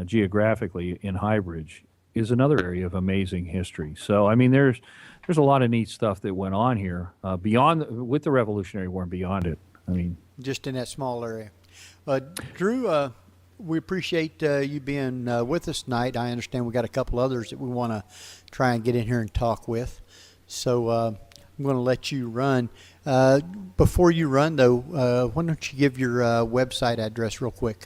geographically in Highbridge, is another area of amazing history. So, I mean, there's a lot of neat stuff that went on here with the Revolutionary War and beyond it. I mean, just in that small area. Drew, we appreciate you being with us tonight. I understand we got a couple others that we want to try and get in here and talk with. So I'm going to let you run. Before you run, though, why don't you give your website address real quick?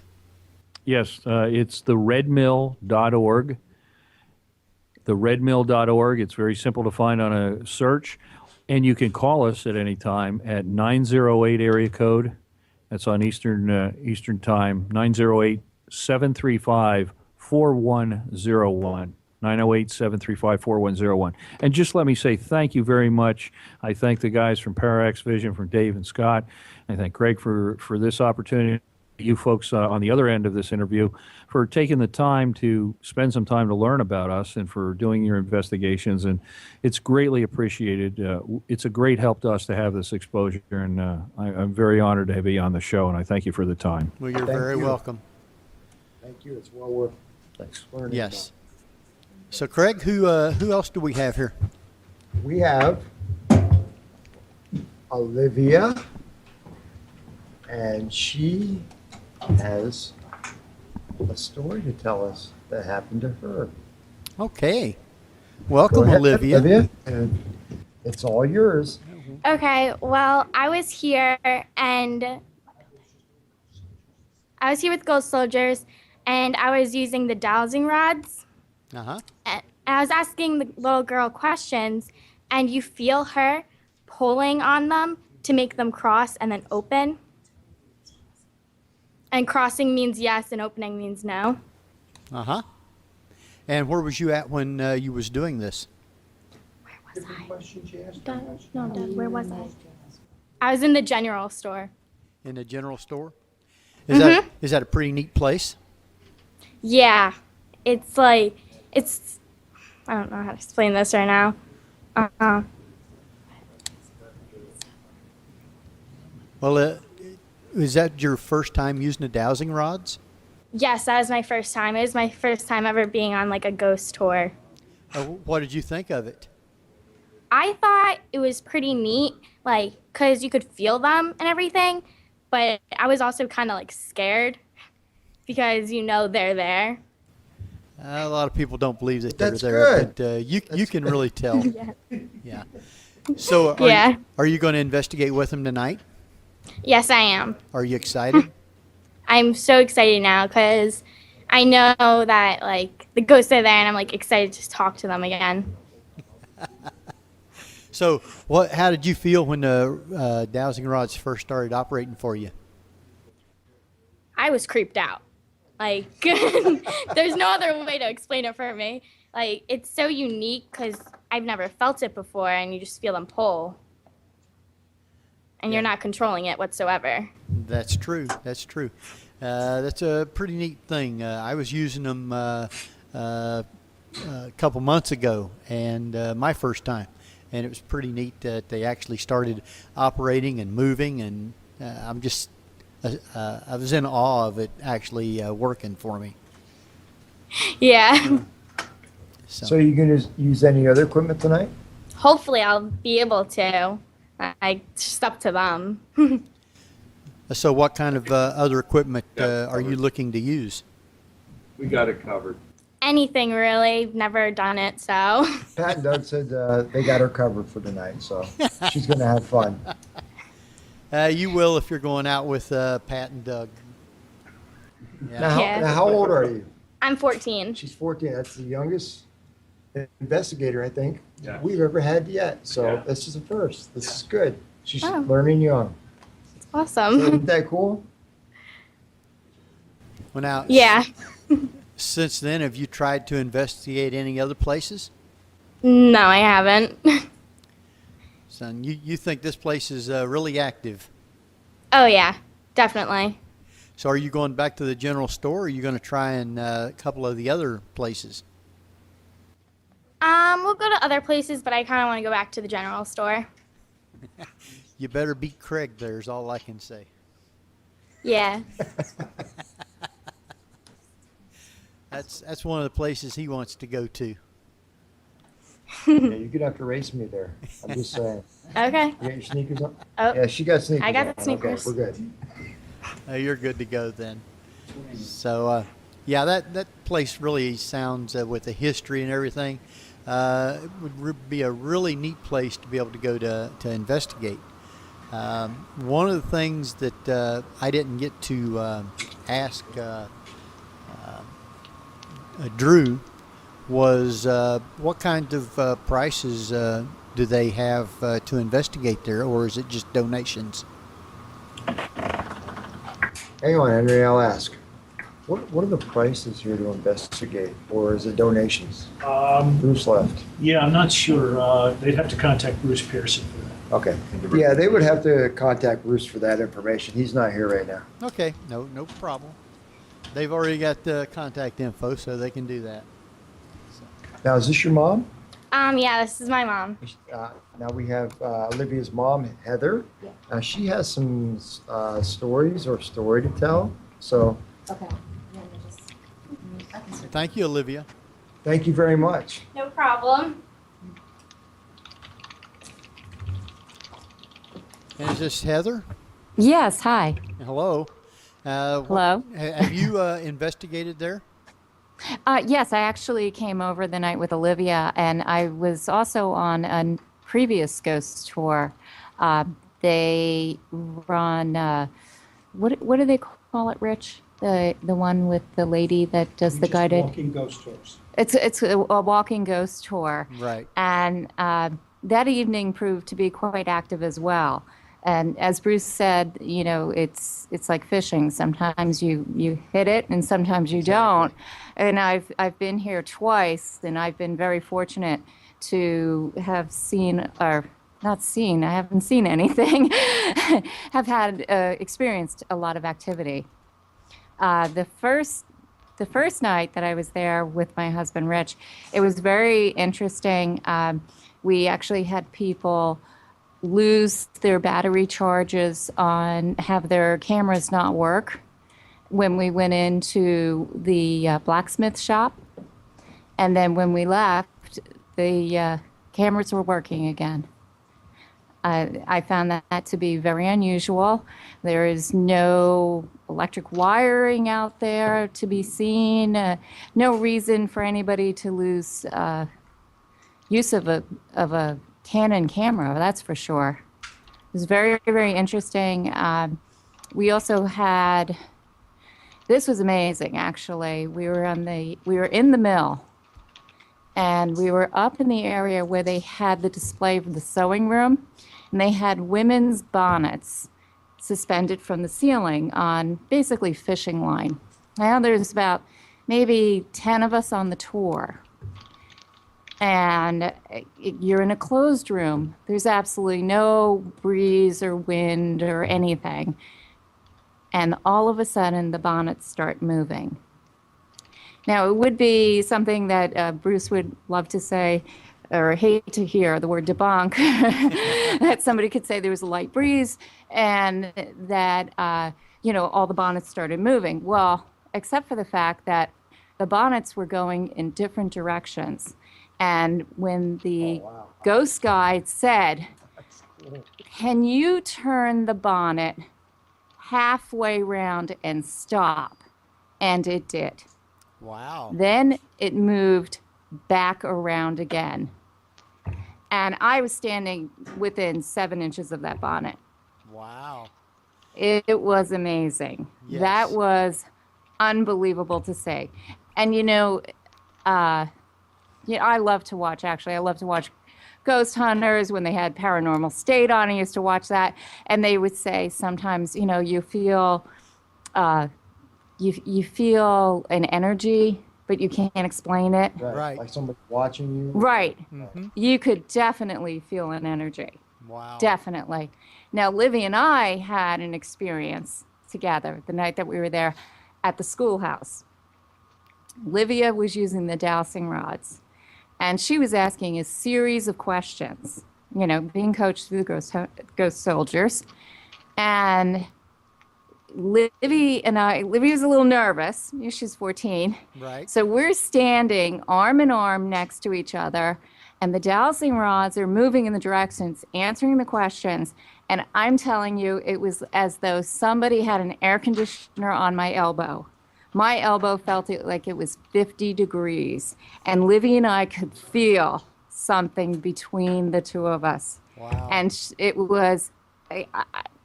Yes, it's theredmill.org. Theredmill.org. It's very simple to find on a search. And you can call us at any time at 908 area code. That's on Eastern time, 908-735-4101. 908-735-4101. And just let me say thank you very much. I thank the guys from Parax Vision, from Dave and Scott. I thank Craig for this opportunity. You folks on the other end of this interview for taking the time to spend some time to learn about us and for doing your investigations. And it's greatly appreciated. It's a great help to us to have this exposure. And I'm very honored to be on the show. And I thank you for the time. Well, you're very welcome. Thank you. It's well worth learning. Yes. So, Craig, who else do we have here? We have Olivia, and she has a story to tell us that happened to her. Okay. Welcome, Go ahead, Olivia. And it's all yours. Okay, well, I was here with GhostSoldiers, and I was using the dowsing rods. Uh-huh. And I was asking the little girl questions, and you feel her pulling on them to make them cross and then open. And crossing means yes, and opening means no. Uh-huh. And where was you at when you was doing this? Where was I? Dad, where was I? I was in the general store. In the general store? Is that a pretty neat place? Yeah. It's like, I don't know how to explain this right now. Well, is that your first time using the dowsing rods? Yes, that was my first time. It was my first time ever being on like a ghost tour. What did you think of it? I thought it was pretty neat, like, because you could feel them and everything, but I was also kind of like scared because they're there. A lot of people don't believe that they're That's there, good. but you can really tell. Yeah. Yeah. So are you going to investigate with them tonight? Yes, I am. Are you excited? I'm so excited now because I know that like the ghosts are there, and I'm like excited to talk to them again. So how did you feel when the dowsing rods first started operating for you? I was creeped out. Like, there's no other way to explain it for me. Like, it's so unique because I've never felt it before, and you just feel them pull. And you're not controlling it whatsoever. That's true. That's true. That's a pretty neat thing. I was using them a couple months ago, and my first time. And it was pretty neat that they actually started operating and moving, and I'm just, I was in awe of it actually working for me. Yeah. So you going to use any other equipment tonight? Hopefully I'll be able to. Just up to them. So what kind of other equipment are you looking to use? We got it covered. Anything really. Never done it, so. Pat and Doug said they got her covered for tonight, so she's going to have fun. You will if you're going out with Pat and Doug. Yeah. Now, how old are you? I'm 14. She's 14. That's the youngest investigator, I think, Yeah. we've ever had yet. So Yeah. this is a first. This is good. She's Oh. learning young. Awesome. Isn't that cool? Well, now, Yeah. since then, have you tried to investigate any other places? No, I haven't. Son, you think this place is really active. Oh, yeah. Definitely. So are you going back to the general store, or are you going to try and a couple of the other places? We'll go to other places, but I kind of want to go back to the general store. You better beat Craig there is all I can say. Yeah. That's one of the places he wants to go to. Yeah, you're gonna have to race me there. I'm just saying. Okay. You got your sneakers on? Oh. Yeah, she got sneakers. I got on. the sneakers. Okay, we're good. You're good to go then. So, yeah, that place really sounds with the history and everything. It would be a really neat place to be able to go to investigate. One of the things that I didn't get to ask Drew was what kind of prices do they have to investigate there, or is it just donations? Hang on, Henry. I'll ask. What are the prices here to investigate, or is it donations? Bruce left. Yeah, I'm not sure. They'd have to contact Bruce Pearson for that. Okay. Yeah, they would have to contact Bruce for that information. He's not here right now. Okay, no problem. They've already got the contact info, so they can do that. Now, is this your mom? Yeah, this is my mom. Now we have Olivia's mom, Heather. She has some stories or story to tell. So Okay. Thank you, Olivia. thank you very much. No problem. And is this Heather? Yes, hi. Hello. Hello. Have you investigated there? Yes, I actually came over the night with Olivia, and I was also on a previous ghost tour. They run, what do they call it, Rich? The one with the lady that does the guided. Walking ghost tours. It's a walking ghost tour. Right. And that evening proved to be quite active as well. And as Bruce said, you know, it's like fishing. Sometimes you hit it, and sometimes you don't. And I've been here twice, and I've been very fortunate to have seen, or not seen, I haven't seen anything, have had experienced a lot of activity. The first night that I was there with my husband Rich, it was very interesting. We actually had people lose their battery charges have their cameras not work when we went into the blacksmith shop. And then when we left, the cameras were working again. I found that to be very unusual. There is no electric wiring out there to be seen. No reason for anybody to lose use of a Canon camera, that's for sure. It was very, very interesting. We also had, this was amazing actually. We were in the mill, and we were up in the area where they had the display of the sewing room, and they had women's bonnets suspended from the ceiling on basically fishing line. Now there's about maybe 10 of us on the tour. And you're in a closed room. There's absolutely no breeze or wind or anything. And all of a sudden, the bonnets start moving. Now, it would be something that Bruce would love to say, or hate to hear the word debunk, that somebody could say there was a light breeze and that, all the bonnets started moving. Well, except for the fact that the bonnets were going in different directions. And when the ghost guide said, "Can you turn the bonnet halfway round and stop?" And it did. Wow. Then it moved back around again. And I was standing within 7 inches of that bonnet. Wow. It was amazing. Yes. That was unbelievable to say. And I love to watch, actually. I love to watch Ghost Hunters when they had Paranormal State on. I used to watch that. And they would say sometimes, you feel you feel an energy, but you can't explain it. Right. Like somebody watching you. Right. Mm-hmm. You could definitely feel an energy. Wow. Definitely. Now, Livy and I had an experience together the night that we were there at the schoolhouse. Livia was using the dowsing rods, and she was asking a series of questions, being coached through the Ghost Soldiers. And Livy was a little nervous. She's 14. Right. So we're standing arm in arm next to each other, and the dowsing rods are moving in the directions, answering the questions. And I'm telling you, it was as though somebody had an air conditioner on my elbow. My elbow felt like it was 50 degrees, and Livy and I could feel something between the two of us. Wow. And it was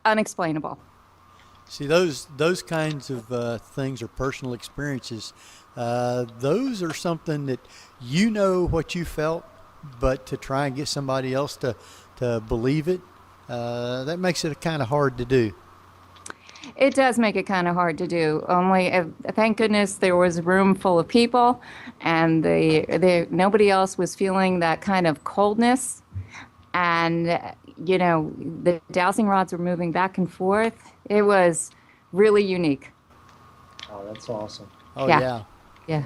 unexplainable. See, those kinds of things are personal experiences. Those are something that what you felt, but to try and get somebody else to believe it, that makes it kind of hard to do. It does make it kind of hard to do. Only, thank goodness, there was a room full of people, and nobody else was feeling that kind of coldness. And the dowsing rods were moving back and forth. It was really unique. Oh, that's awesome. Oh Yeah. Yeah.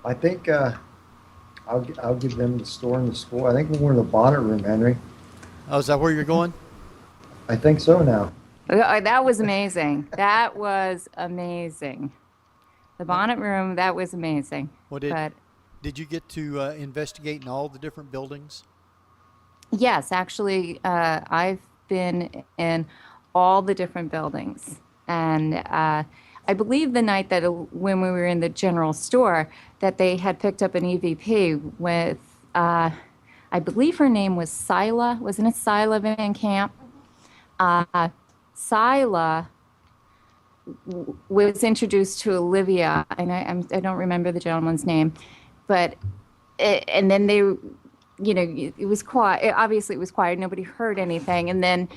I think I'll give them the store and the school. I think we're in the bonnet room, Henry. Oh, is that where you're going? I think so now. That was amazing. That was amazing. The bonnet room, that was amazing. Well, did you get to investigate in all the different buildings? Yes, actually, I've been in all the different buildings. And I believe the night when we were in the general store, that they had picked up an EVP with, I believe her name was Sila. Wasn't it Sila Van Camp? Sila was introduced to Olivia, and I don't remember the gentleman's name, but and then they, it was quiet. Obviously, it was quiet. Nobody heard anything, and then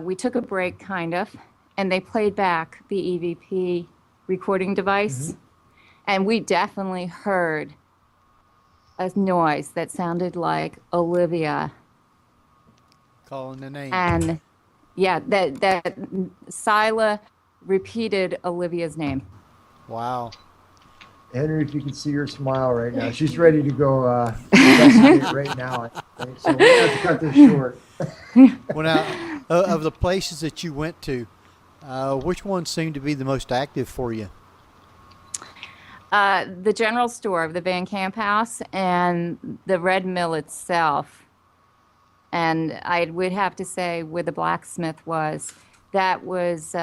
we took a break, kind of, and they played back the EVP recording device, and we definitely heard a noise that sounded like Olivia calling the name. And yeah, that Sila repeated Olivia's name. Wow. Henry, if you can see her smile right now, she's ready to go investigate right now. I think. So we have to cut this short. Well, now, of the places that you went to, which one seemed to be the most active for you? The general store of the Van Camp House and the Red Mill itself. And I would have to say where the blacksmith was, that was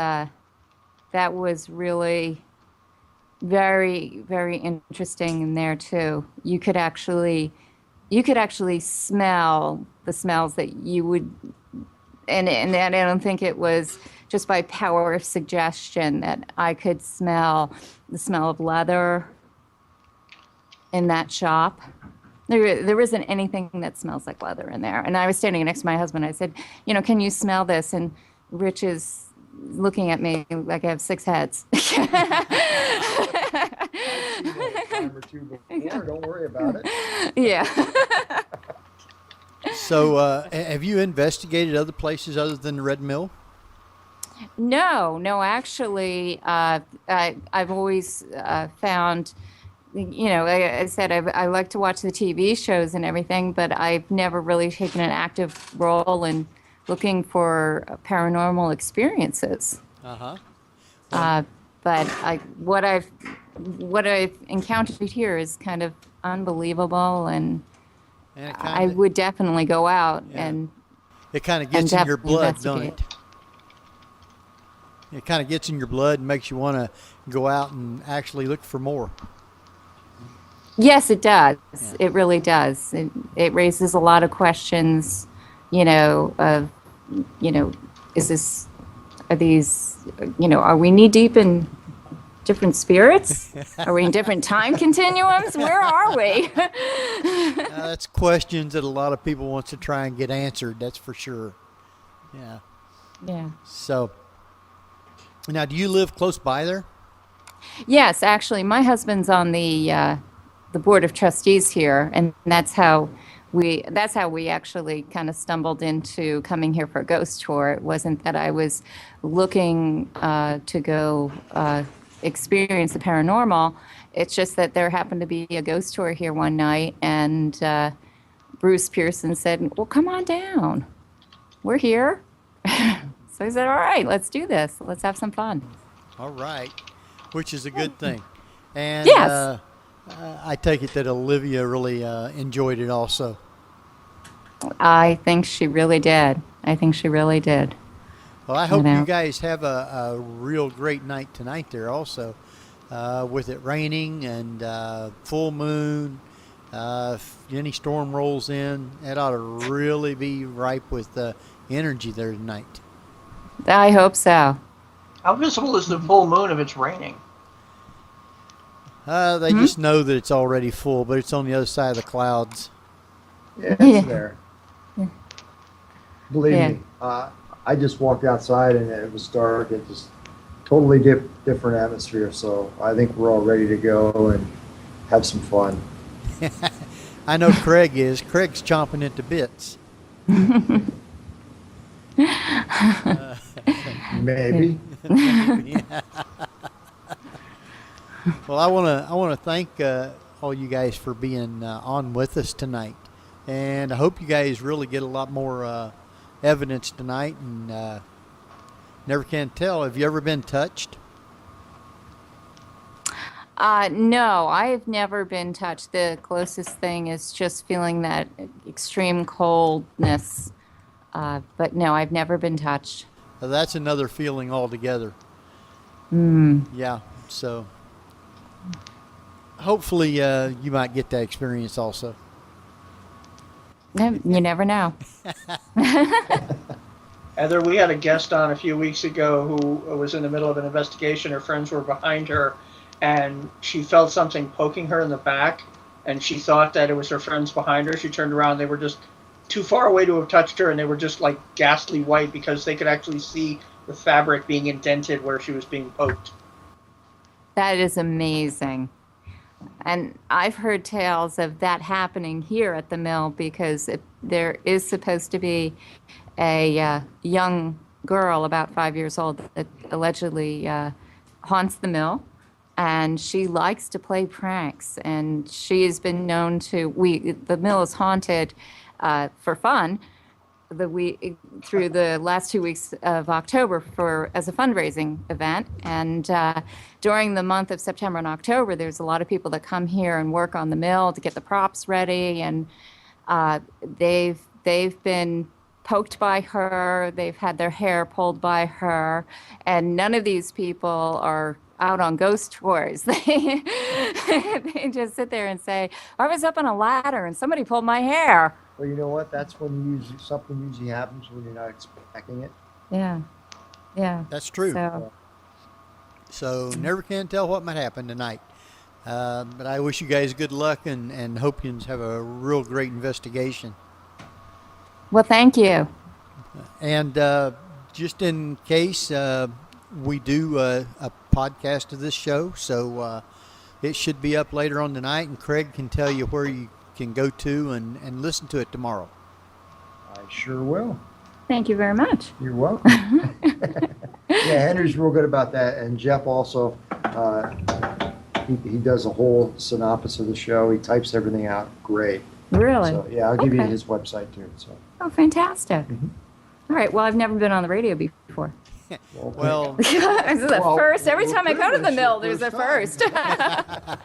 really very, very interesting in there too. You could actually smell the smells that you would, and I don't think it was just by power of suggestion that I could smell the smell of leather in that shop. There isn't anything that smells like leather in there. And I was standing next to my husband. I said, can you smell this? And Rich is looking at me like I have 6 heads. I've seen it a time or two before. Don't worry about it. Yeah. So have you investigated other places other than the Red Mill? No, actually, I've always found I said, I like to watch the TV shows and everything, but I've never really taken an active role in looking for paranormal experiences. But what I've encountered here is kind of unbelievable, and I would definitely go out and it kind of gets in your blood, don't it? investigate. It kind of gets in your blood and makes you want to go out and actually look for more. Yes, it does. Yeah. It really does. It raises a lot of questions, of, are these, are we knee deep in different spirits? Are we in different time continuums? Where are we? That's questions that a lot of people want to try and get answered. That's for sure. Yeah. Yeah. So, now, do you live close by there? Yes, actually, my husband's on the board of trustees here, and that's how we actually kind of stumbled into coming here for a ghost tour. It wasn't that I was looking to go experience the paranormal. It's just that there happened to be a ghost tour here one night, and Bruce Pearson said, "Well, come on down. We're here." So I said, "All right, let's do this. Let's have some fun." All right, which is a good thing. And yes. I take it that Olivia really enjoyed it also. I think she really did. Well, I hope you guys have a real great night tonight there also. With it raining and full moon, if any storm rolls in, it ought to really be ripe with energy there tonight. I hope so. How visible is the full moon if it's raining? They just know that it's already full, but it's on the other side of the clouds. Yeah, it's there. Believe me, I just walked outside and it was dark. It just totally different atmosphere. So I think we're all ready to go and have some fun. I know Craig is. Craig's chomping at the bits. Maybe. Yeah. Well, I want to thank all you guys for being on with us tonight, and I hope you guys really get a lot more evidence tonight. And never can tell. Have you ever been touched? No, I've never been touched. The closest thing is just feeling that extreme coldness. But no, I've never been touched. Well, that's another feeling altogether. Yeah. So hopefully you might get that experience also. You never know. Heather, we had a guest on a few weeks ago who was in the middle of an investigation. Her friends were behind her, and she felt something poking her in the back, and she thought that it was her friends behind her. She turned around. They were just too far away to have touched her, and they were just like ghastly white because they could actually see the fabric being indented where she was being poked. That is amazing. And I've heard tales of that happening here at the mill because there is supposed to be a young girl about 5 years old that allegedly haunts the mill, and she likes to play pranks. And she has been known to. The mill is haunted for fun through the last 2 weeks of October as a fundraising event. And during the month of September and October, there's a lot of people that come here and work on the mill to get the props ready. And they've been poked by her. They've had their hair pulled by her. And none of these people are out on ghost tours. They just sit there and say, I was up on a ladder and somebody pulled my hair. Well, you know what? That's when something usually happens when you're not expecting it. Yeah. That's true. So never can tell what might happen tonight. But I wish you guys good luck and hope you have a real great investigation. well, thank you. And just in case, we do a podcast of this show, so it should be up later on tonight, and Craig can tell you where you can go to and listen to it tomorrow. I sure will. Thank you very much. You're welcome. Yeah, Henry's real good about that, and Jeff also. He does a whole synopsis of the show. He types everything out. Great. Really? So, yeah, I'll give you Okay. his website too. So. Oh, fantastic. All right. Well, I've never been on the radio before. Well, This is a Well, first. Every well, time I go to the goodness, mill, your there's a first first.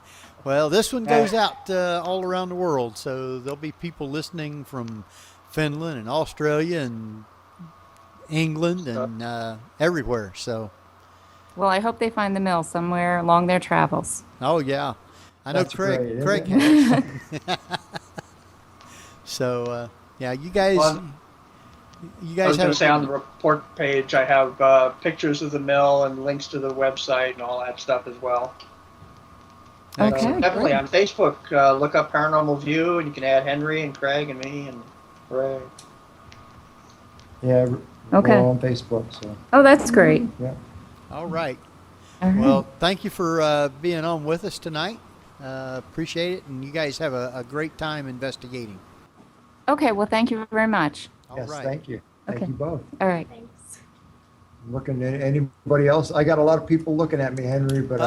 well, this one goes out all around the world, so there'll be people listening from Finland and Australia and England and everywhere. So, Well, I hope they find the mill somewhere along their travels. oh yeah, I know That's Craig. great, isn't Craig it? has. So, yeah, you guys. Well, You I guys was going have to say on the report page, I have pictures of the mill and links to the website and all that stuff as well. Okay. So definitely great. on Facebook, look up Paranormal View, and you can add Henry and Craig and me and Ray. Yeah. Okay. We're on Facebook. So. Oh, that's great. Yeah. All right. All right. Well, thank you for being on with us tonight. Appreciate it, and you guys have a great time investigating. Okay. Well, thank you very much. All Yes. right. Thank you. Thank Okay. you both. All right. Thanks. Looking at anybody else? I got a lot of people looking at me, Henry. But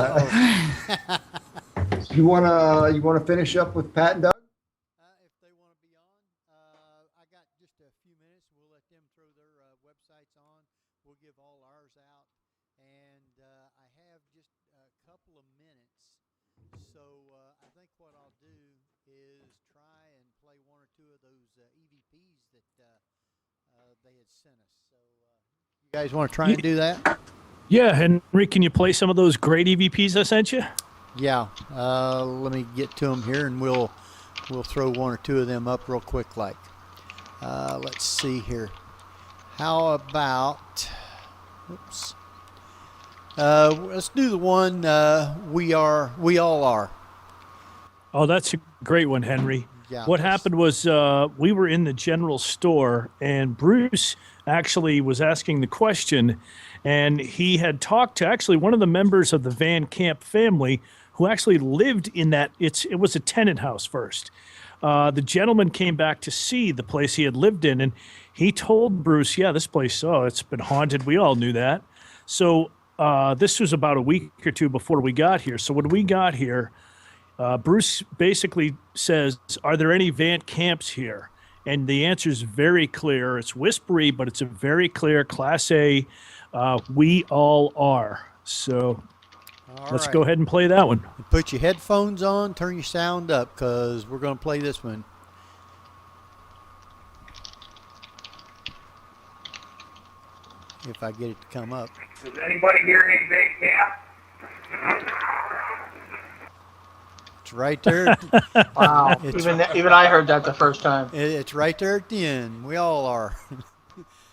you wanna finish up with Pat and Doug? If they want to be on, I got just a few minutes. We'll let them throw their websites on. We'll give all ours out, and I have just a couple of minutes. So I think what I'll do is try and play one or two of those EVPs that they had sent us. So you guys want to try and do that? Yeah, Henry, can you play some of those great EVPs I sent you? Yeah. Let me get to them here, and we'll throw one or two of them up real quick. Like, let's see here. How about? Oops. Let's do the one. We all are. Oh, that's a great one, Henry. Yeah. What happened was we were in the general store, and Bruce actually was asking the question, and he had talked to actually one of the members of the Van Camp family who actually lived in that. It was a tenant house first. The gentleman came back to see the place he had lived in, and he told Bruce, yeah, this place, it's been haunted. We all knew that. So this was about a week or two before we got here. So when we got here, Bruce basically says, are there any Van Camps here? And the answer is very clear. It's whispery, but it's a very clear Class A. We all are. So let's go ahead and play that one. Put your headphones on, turn your sound up, because we're going to play this one. If I get it to come up. Does anybody hear any Van Camp? It's right there. Wow. It's- Even I heard that the first time. It's right there at the end. We all are.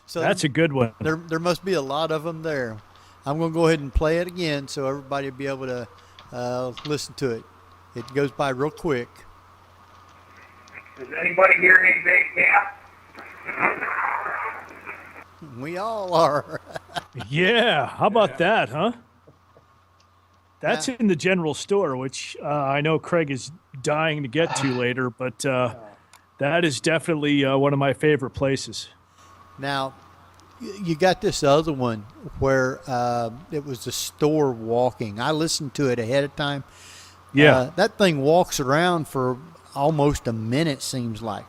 So That's a good one. there must be a lot of them there. I'm going to go ahead and play it again so everybody will be able to listen to it. It goes by real quick. Does anybody hear any Van Camp? We all are. Yeah, how about that, huh? That's in the general store, which I know Craig is dying to get to later, but that is definitely one of my favorite places. Now, you got this other one where it was the store walking. I listened to it ahead of time. Yeah. That thing walks around for almost a minute, seems like.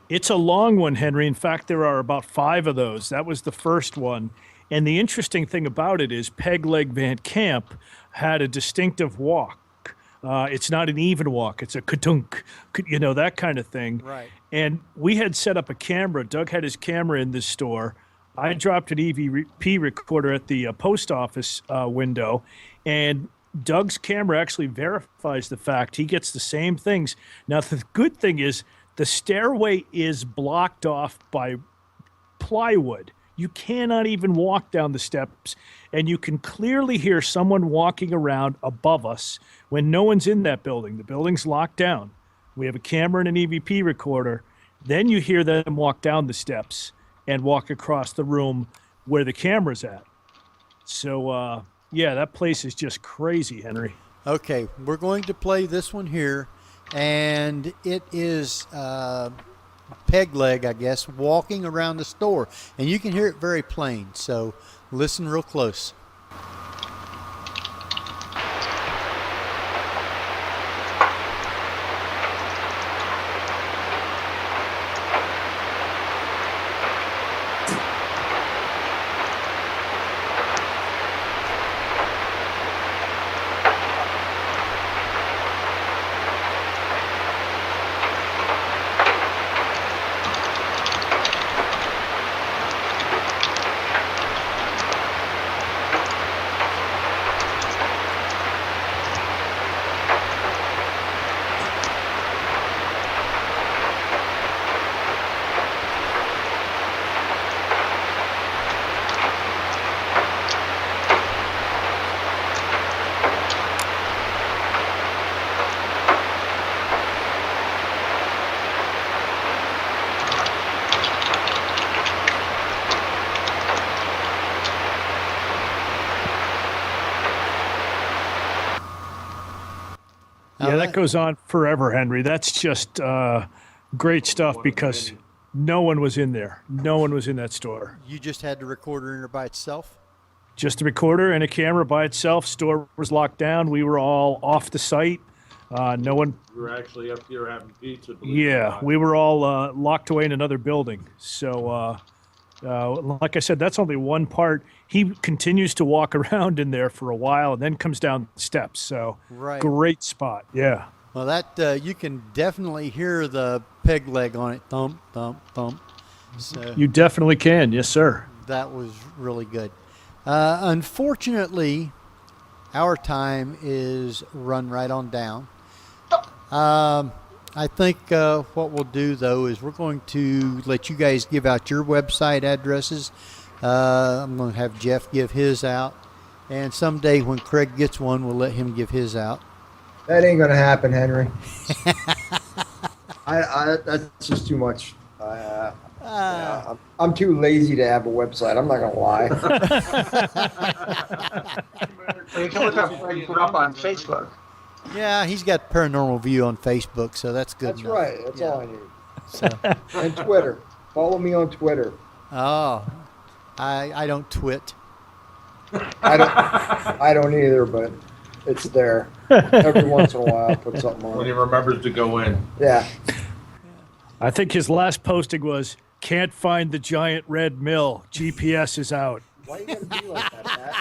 It's a long one, Henry. In fact, there are about 5 of those. That was the first one. And the interesting thing about it is Peg Leg Van Camp had a distinctive walk. It's not an even walk. It's a ka-dunk, that kind of thing. Right. And we had set up a camera. Doug had his camera in this store. I dropped an EVP recorder at the post office window, and Doug's camera actually verifies the fact. He gets the same things. Now, the good thing is the stairway is blocked off by plywood. You cannot even walk down the steps, and you can clearly hear someone walking around above us when no one's in that building. The building's locked down. We have a camera and an EVP recorder. Then you hear them walk down the steps and walk across the room where the camera's at. So, yeah, that place is just crazy, Henry. Okay, we're going to play this one here, and it is Peg Leg, I guess, walking around the store. And you can hear it very plain, so listen real close. Yeah, that goes on forever, Henry. That's just great stuff because no one was in there. No one was in that store. You just had the recorder in there by itself? Just a recorder and a camera by itself. Store was locked down. We were all off the site. No one. We were actually up here having pizza. Yeah, we were all locked away in another building. So, like I said, that's only one part. He continues to walk around in there for a while and then comes down the steps. So, great spot. Yeah. Well, that you can definitely hear the peg leg on it. Thump, thump, thump. So you definitely can. Yes, sir. That was really good. Unfortunately, our time is run right on down. I think what we'll do, though, is we're going to let you guys give out your website addresses. I'm going to have Jeff give his out. And someday when Craig gets one, we'll let him give his out. That ain't going to happen, Henry. That's just too much. I'm too lazy to have a website. I'm not going to lie. You can look up Craig Rupp on Facebook. Yeah, he's got Paranormal View on Facebook, so that's good. That's enough. Right. That's all I need. So. And Twitter. Follow me on Twitter. Oh, I don't twit. I don't either, but it's there. Every once in a while, I'll put something on. When he remembers to go in. Yeah. I think his last posting was, "Can't find the giant red mill. GPS is out." Why you gotta be like that, Pat?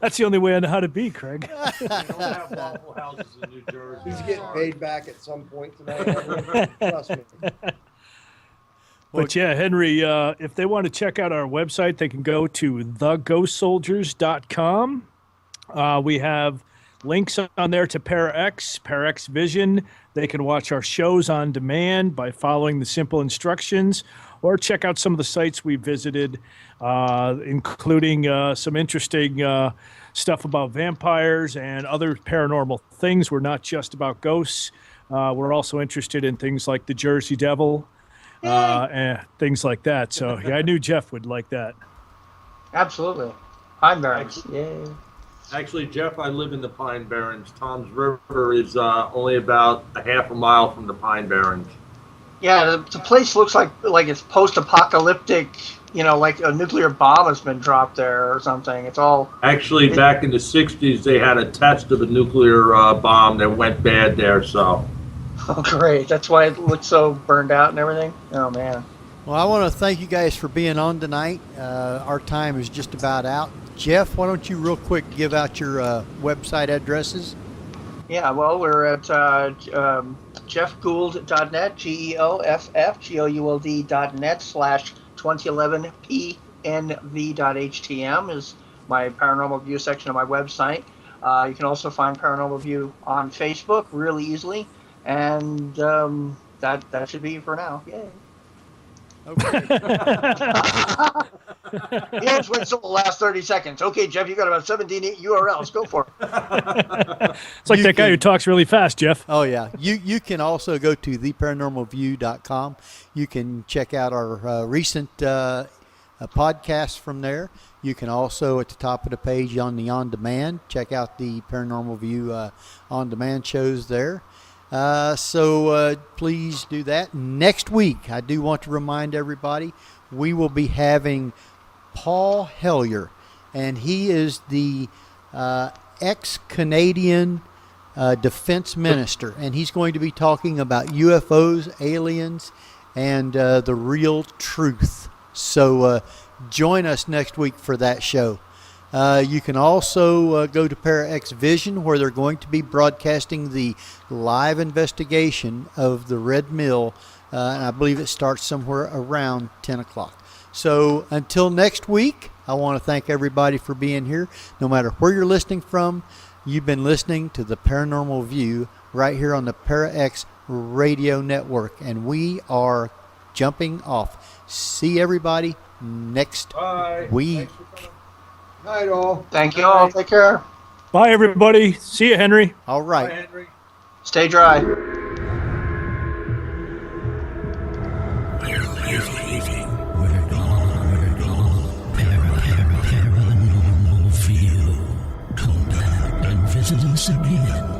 That's the only way I know how to be, Craig. They don't have Waffle Houses in New Jersey. He's getting paid back at some point tonight. Trust me. But yeah, Henry, if they want to check out our website, they can go to theghostsoldiers.com. We have links on there to Parax Vision. They can watch our shows on demand by following the simple instructions, or check out some of the sites we visited, including some interesting stuff about vampires and other paranormal things. We're not just about ghosts. We're also interested in things like the Jersey Devil, and things like that. So yeah, I knew Jeff would like that. Absolutely. Pine Barrens. Yay. Actually, Jeff, I live in the Pine Barrens. Tom's River is only about a half a mile from the Pine Barrens. Yeah, the place looks like it's post-apocalyptic, like a nuclear bomb has been dropped there or something. It's all... Actually, back in the 60s, they had a test of a nuclear bomb that went bad there, so... Oh, great. That's why it looks so burned out and everything? Oh, man. Well, I want to thank you guys for being on tonight. Our time is just about out. Jeff, why don't you real quick give out your website addresses? Yeah, well, we're at jeffgould.net, GEOFF.net/2011PNV.htm is my Paranormal View section of my website. You can also find Paranormal View on Facebook really easily. And that should be for now. Yay. Okay. Yeah, just wait till the last 30 seconds. Okay, Jeff, you got about 17 URLs. Go for it. It's like that guy who talks really fast, Jeff. Oh, yeah. You can also go to theparanormalview.com. You can check out our recent podcasts from there. You can also, at the top of the page on the on-demand, check out the Paranormal View on-demand shows there. So please do that. Next week, I do want to remind everybody, we will be having Paul Hellyer, and he is the ex-Canadian defense minister, and he's going to be talking about UFOs, aliens, and the real truth. So join us next week for that show. You can also go to Parax Vision, where they're going to be broadcasting the live investigation of the Red Mill, and I believe it starts somewhere around 10 o'clock. So until next week, I want to thank everybody for being here. No matter where you're listening from, you've been listening to the Paranormal View right here on the Parax Radio Network, and we are jumping off. See everybody next week. Night all. Thank you all. Take care. Bye, everybody. See you, Henry. All right. Bye, Henry. Stay dry. We're leaving. We're gone. Paranormal View. Come back and visit us once again.